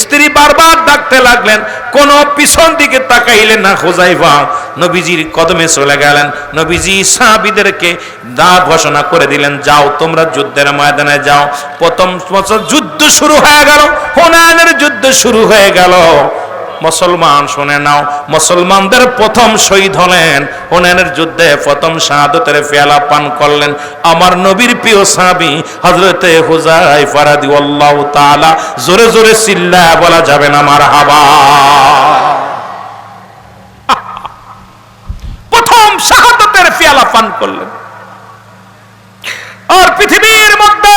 স্ত্রী বারবার ডাকতে লাগলেন, কোন পিছন দিকে তাকাইলেন না। হুযায়ফা নবীজির কদমে চলে গেলেন। নবীজি সাহাবীদেরকে ঘোষণা করে দিলেন, যাও তোমরা যুদ্ধের ময়দানে যাও। প্রথম যুদ্ধ শুরু হয়ে গেল, হুনাইনের যুদ্ধ শুরু হয়ে গেল। মুসলমান শুনে নাও, মুসলমানদের প্রথম শহীদ হলেন হুনাইনের যুদ্ধে, প্রথম শাহাদাতের পেয়ালা পান করলেন আমার নবীর প্রিয় সাহাবী হযরতে হুযায়ফা রাদিয়াল্লাহু তাআলা। জোরে জোরে চিল্লায়া বলা যাবে না মারহাবা। প্রথম শাহাদাতের পেয়ালা পান করলেন। আর পৃথিবীর মধ্যে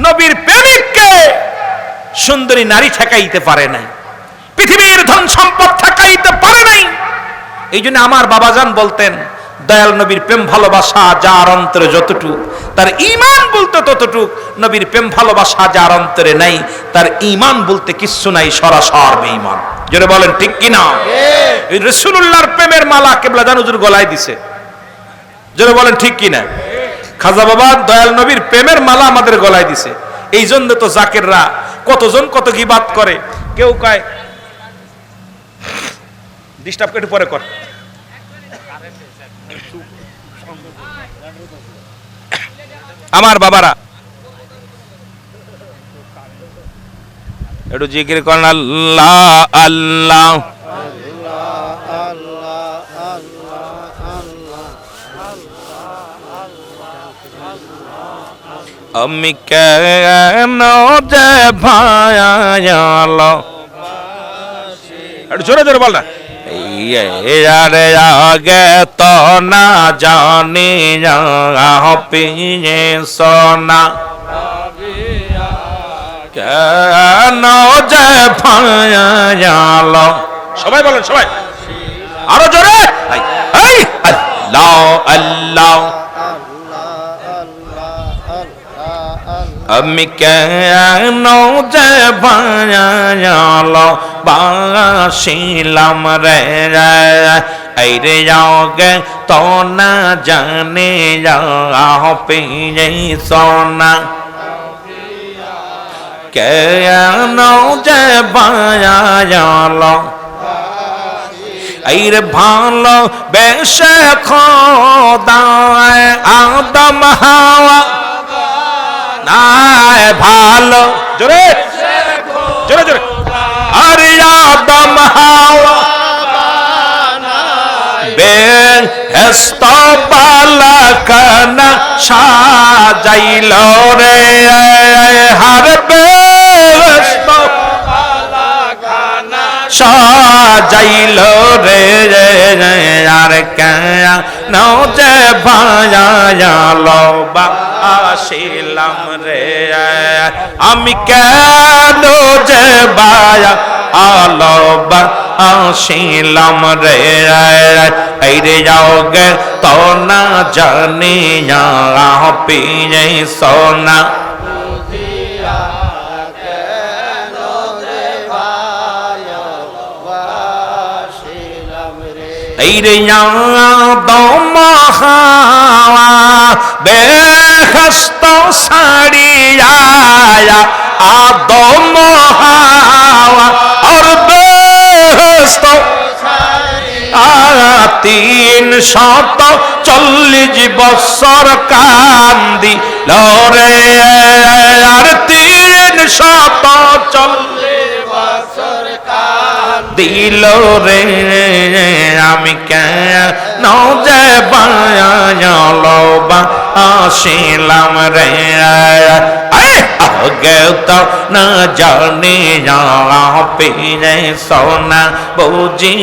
নবীর প্রেমিককে সুন্দরী নারী ঠেকাইতে পারে নাই, পৃথিবীর ধন সম্পদ ঠেকাইতে পারে নাই। এই জন্য আমার বাবাজান বলতেন, দয়াল নবীর প্রেম ভালোবাসা যার অন্তরে যতটুক, তার ঈমান বলতে ততটুক। নবীর প্রেম ভালোবাসা যার অন্তরে নাই, তার ঈমান বলতে কিচ্ছু নাই, সরাসর বেঈমান। যারা বলেন ঠিক কিনা? এই রাসূলুল্লাহর প্রেমের মালা কিবলা জান হুজুর গলায় দিছে, যারা বলেন ঠিক কিনা? খাজা বাবা দয়াল নবীর প্রেমের মালা আমাদের গলায় দিছে। এই জন্য তো জাকিররা কতজন কত গীবাত করে। কেউ কয় ডিস্টার্ব একটু পরে কর, আমার বাবারা একটু জিকির করেন আল্লাহ আল্লাহ। আমি কেন যে ভায়ালো, একটু জোরে জোরে বল না। আরে আগে তো না জানি পিয়ে সোনা, কেন যে ভায়ালো। সবাই বলেন, সবাই আরো জোরে, আল্লাহ আল্লাহ। আমি কেন যে ভায়ালো বাসিলাম রে, এই রে যাওগে তো না জানে পিয়ে সোনা, কেন যে ভায়ালো এই রে ভালো বেশে খোদায় আদম হাওয়া নাই ভালো, জোরে জোরে জোরে, আরে আদম হাওয়া বেহেশত বালাখানা সাজাইল রে, হার বেহেশত বালাখানা সাজাইল রে, আর কেন যে ভায়ালো বাসিলাম রে, আমি কেন যে ভায়ালো বাসিলাম রে, এই রে যাওগে তো না জানি পিয়ে সোনা, এই রে আদম হাওয়া বেহেশত ছাড়িয়া, আদম হাওয়া আর বেহেশত 340 বছর কান্দি লরে আর 340 বছর দিল রে আমি কেন যে বায়ালবা আসিলাম রে আগে তো না জানি পিনে সোনা বুঝি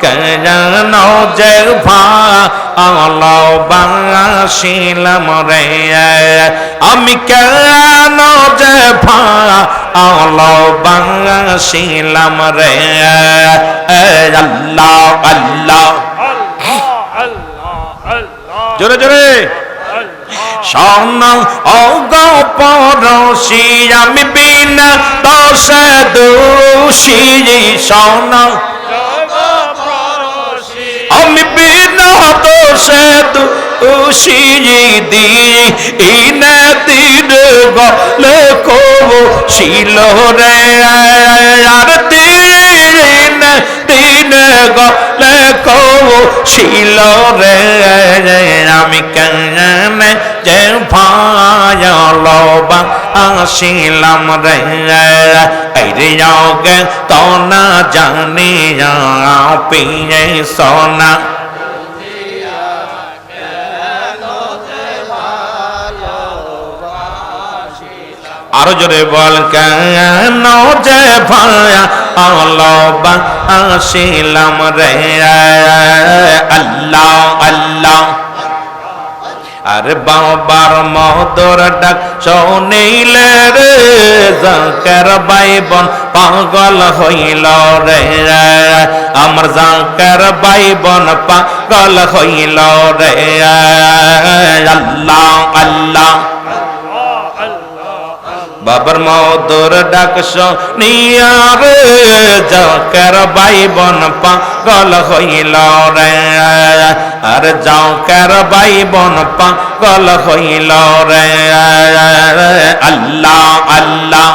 কেন যে ভালবা আসিলাম রে আমি কেন যে ভালবা আসিলাম রে আল্লাহ আল্লাহ জোরে জোরে শোনো ও গো পরশি আমি বিনা দোষে দোষী শোনো আমি বিনা দোষে দোষী দিনে দিন গলে কব ছিল রে আর দিন দিন গলে কব ছিল রে আমি কেন যে ভায়ালবা আসিলাম রে রে গে তো না জানি পিয়ে সোনা আরো জোরে বল কেন যে ভায়ালবা আসিলাম রে আল্লাহ আল্লাহ আর বাবার মধুর ডাক শুনিলে রে জাকের ভাইবোন পাগল হইল রে আমার জাকের ভাইবোন পাগল হইল রে আল্লাহ আল্লাহ বাবার মধুর ডাক শুনিয়া রে জাকের ভাইবোন পাগল হইল রে আর জাকের ভাইবোন পাগল হইল রে আল্লাহ আল্লাহ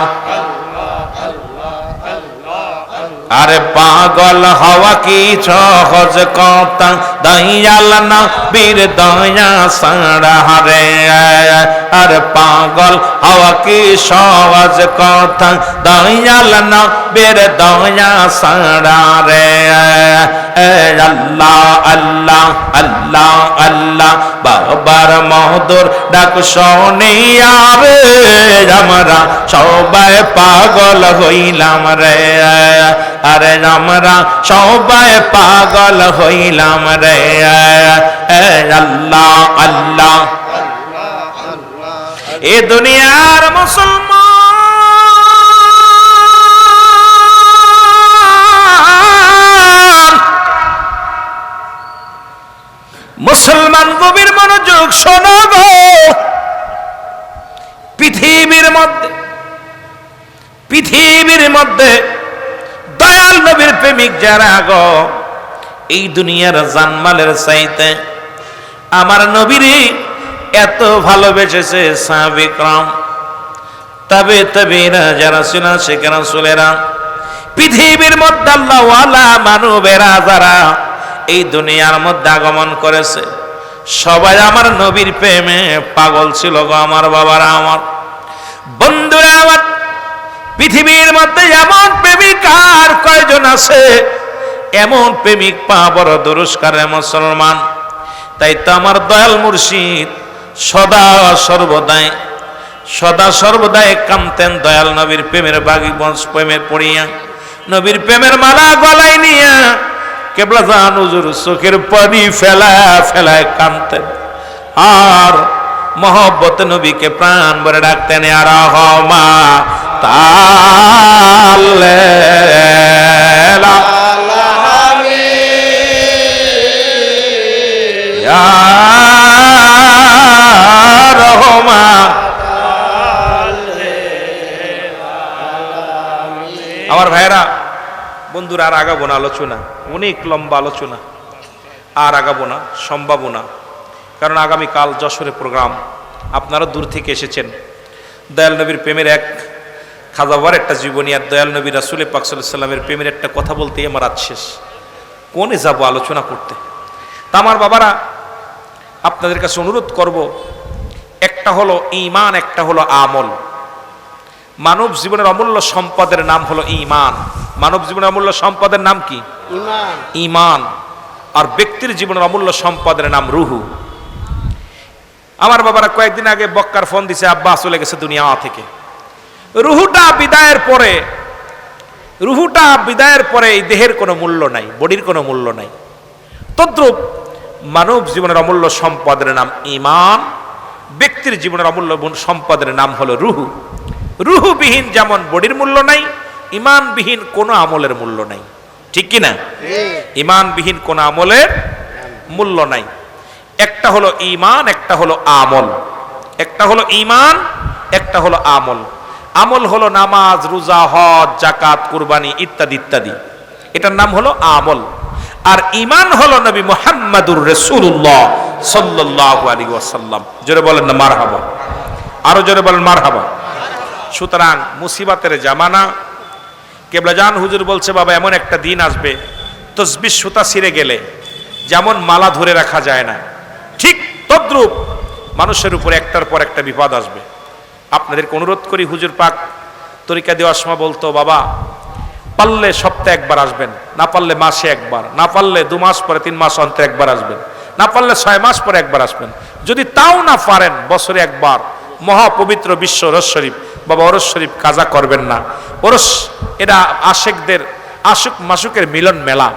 আরে পাগল হওয়া কি সহজ কথা দয়াল নবীর দয়া ছাড়া রে আর পাগল হওয়া কি সহজ কথা দয়াল নবীর দয়া ছাড়া রে আল্লাহ আল্লাহ আল্লাহ আল্লাহ বাবার মধুর ডাক শুনিয়া রে আমরা সবাই পাগল হইলাম রে আরে আমরা সবাই পাগল হইলাম রে আল্লাহ আল্লাহ এ দুনিয়ার মুসলমান গভীর মনোযোগ শোনো গো পৃথিবীর মধ্যে দয়াল নবীর প্রেমিক যারা গো এই দুনিয়ার জানমালের চাইতে আমার নবীরে এত ভালোবেসেছে সাহাবে کرام তাবেঈরা যারা ছিল সেখানে রাসূলেরা পৃথিবীর মধ্যে আল্লাহ ওয়ালা মানবেরা যারা এই দুনিয়ার মধ্যে আগমন করেছে সবাই আমার নবীর প্রেমে পাগল ছিল গো আমার বাবারা আমার বন্ধুরা আমার পৃথিবীর মধ্যে এমন প্রেমিক আর কয়জন আছে এমন প্রেমিক পা বড় দুরস্কারে মুসলমান তাই তো আমার দয়াল মুর্শিদ সদা সর্বদাই কামতেন দয়াল নবীর প্রেমের বাগি বংশ প্রেমে পড়িয়া নবীর প্রেমের মালা গলায় নিয়া কেবলা জান হুজুর চোখের পানি ফেলায় কামতেন আর মহব্বতে নবীকে প্রাণ ভরে ডাকতেন আর রহমা তালে রহমা আমার ভাইরা বন্ধুরা আর আগাবো না আলোচনা অনেক লম্বা আলোচনা আর আগাবো না সম্ভব না কারণ আগামীকাল যশোরে প্রোগ্রাম আপনারা দূর থেকে এসেছেন দয়াল নবীর প্রেমের এক খাজাবার একটা জীবনী আর দয়াল নবী রাসূল পাক সাল্লাল্লাহু আলাইহি ওয়াসাল্লামের প্রেমের একটা কথা বলতেই আমার রাত শেষ কোনে যাব আলোচনা করতে। তা আমার বাবারা, আপনাদের কাছে অনুরোধ করব, একটা হলো ঈমান, একটা হলো আমল। মানব জীবনের অমূল্য সম্পদের নাম হলো ঈমান। মানব জীবনের অমূল্য সম্পদের নাম কি? ঈমান। ঈমান। আর ব্যক্তির জীবনের অমূল্য সম্পদের নাম রুহু। আমার বাবারা কয়েকদিন আগে বক্কার ফোন দিছে, আব্বা চলে গেছে দুনিয়া থেকে। রুহুটা বিদায়ের পরে এই দেহের কোনো মূল্য নাই, বডির কোনো মূল্য নাই। তদ্রূপ মানব জীবনের অমূল্য সম্পদের নাম ঈমান, ব্যক্তির জীবনের অমূল্য সম্পদের নাম হলো রুহু। রুহুবিহীন যেমন বডির মূল্য নাই, ঈমানবিহীন কোনো আমলের মূল্য নাই। ঠিক কি না? ঈমানবিহীন কোনো আমলের মূল্য নাই। একটা হলো ঈমান, একটা হলো আমল। একটা হলো ঈমান, একটা হলো আমল। আমল হলো নামাজ, রোজা, হজ, যাকাত, কুরবানি ইত্যাদি ইত্যাদি, এটার নাম হলো আমল। আর ঈমান হলো নবী মুহাম্মদুর রাসূলুল্লাহ সাল্লাল্লাহু আলাইহি ওয়াসাল্লাম। জোরে বলেন না মারহাবা, আরো জোরে বলেন মারহাবা। সুতরাং মুসিবতের জামানা, কেবলাজান হুজুর বলছে বাবা এমন একটা দিন আসবে, তসবিহ সুতা ছিঁড়ে গেলে যেমন মালা ধরে রাখা যায় না, ঠিক তদ্রূপ মানুষের উপর একটার পর একটা বিপদ আসবে। আপনাদেরকে অনুরোধ করি, হুজুর পাক তরিকা দেওয়ার সময় বলতো, বাবা পারলে সপ্তাহে একবার আসবেন, না পারলে মাসে একবার, না পারলে 2 মাস পরে 3 মাস অন্তর একবার আসবেন, না পারলে 6 মাস পরে একবার আসবেন। যদি তাও না পারেন বছরে একবার মহাপবিত্র বিশ্ব ওরস শরীফ, বাবা ওরস শরীফ কাজা করবেন না। ওরস এটা আশেকদের, আশুক মাসুকের মিলন মেলা।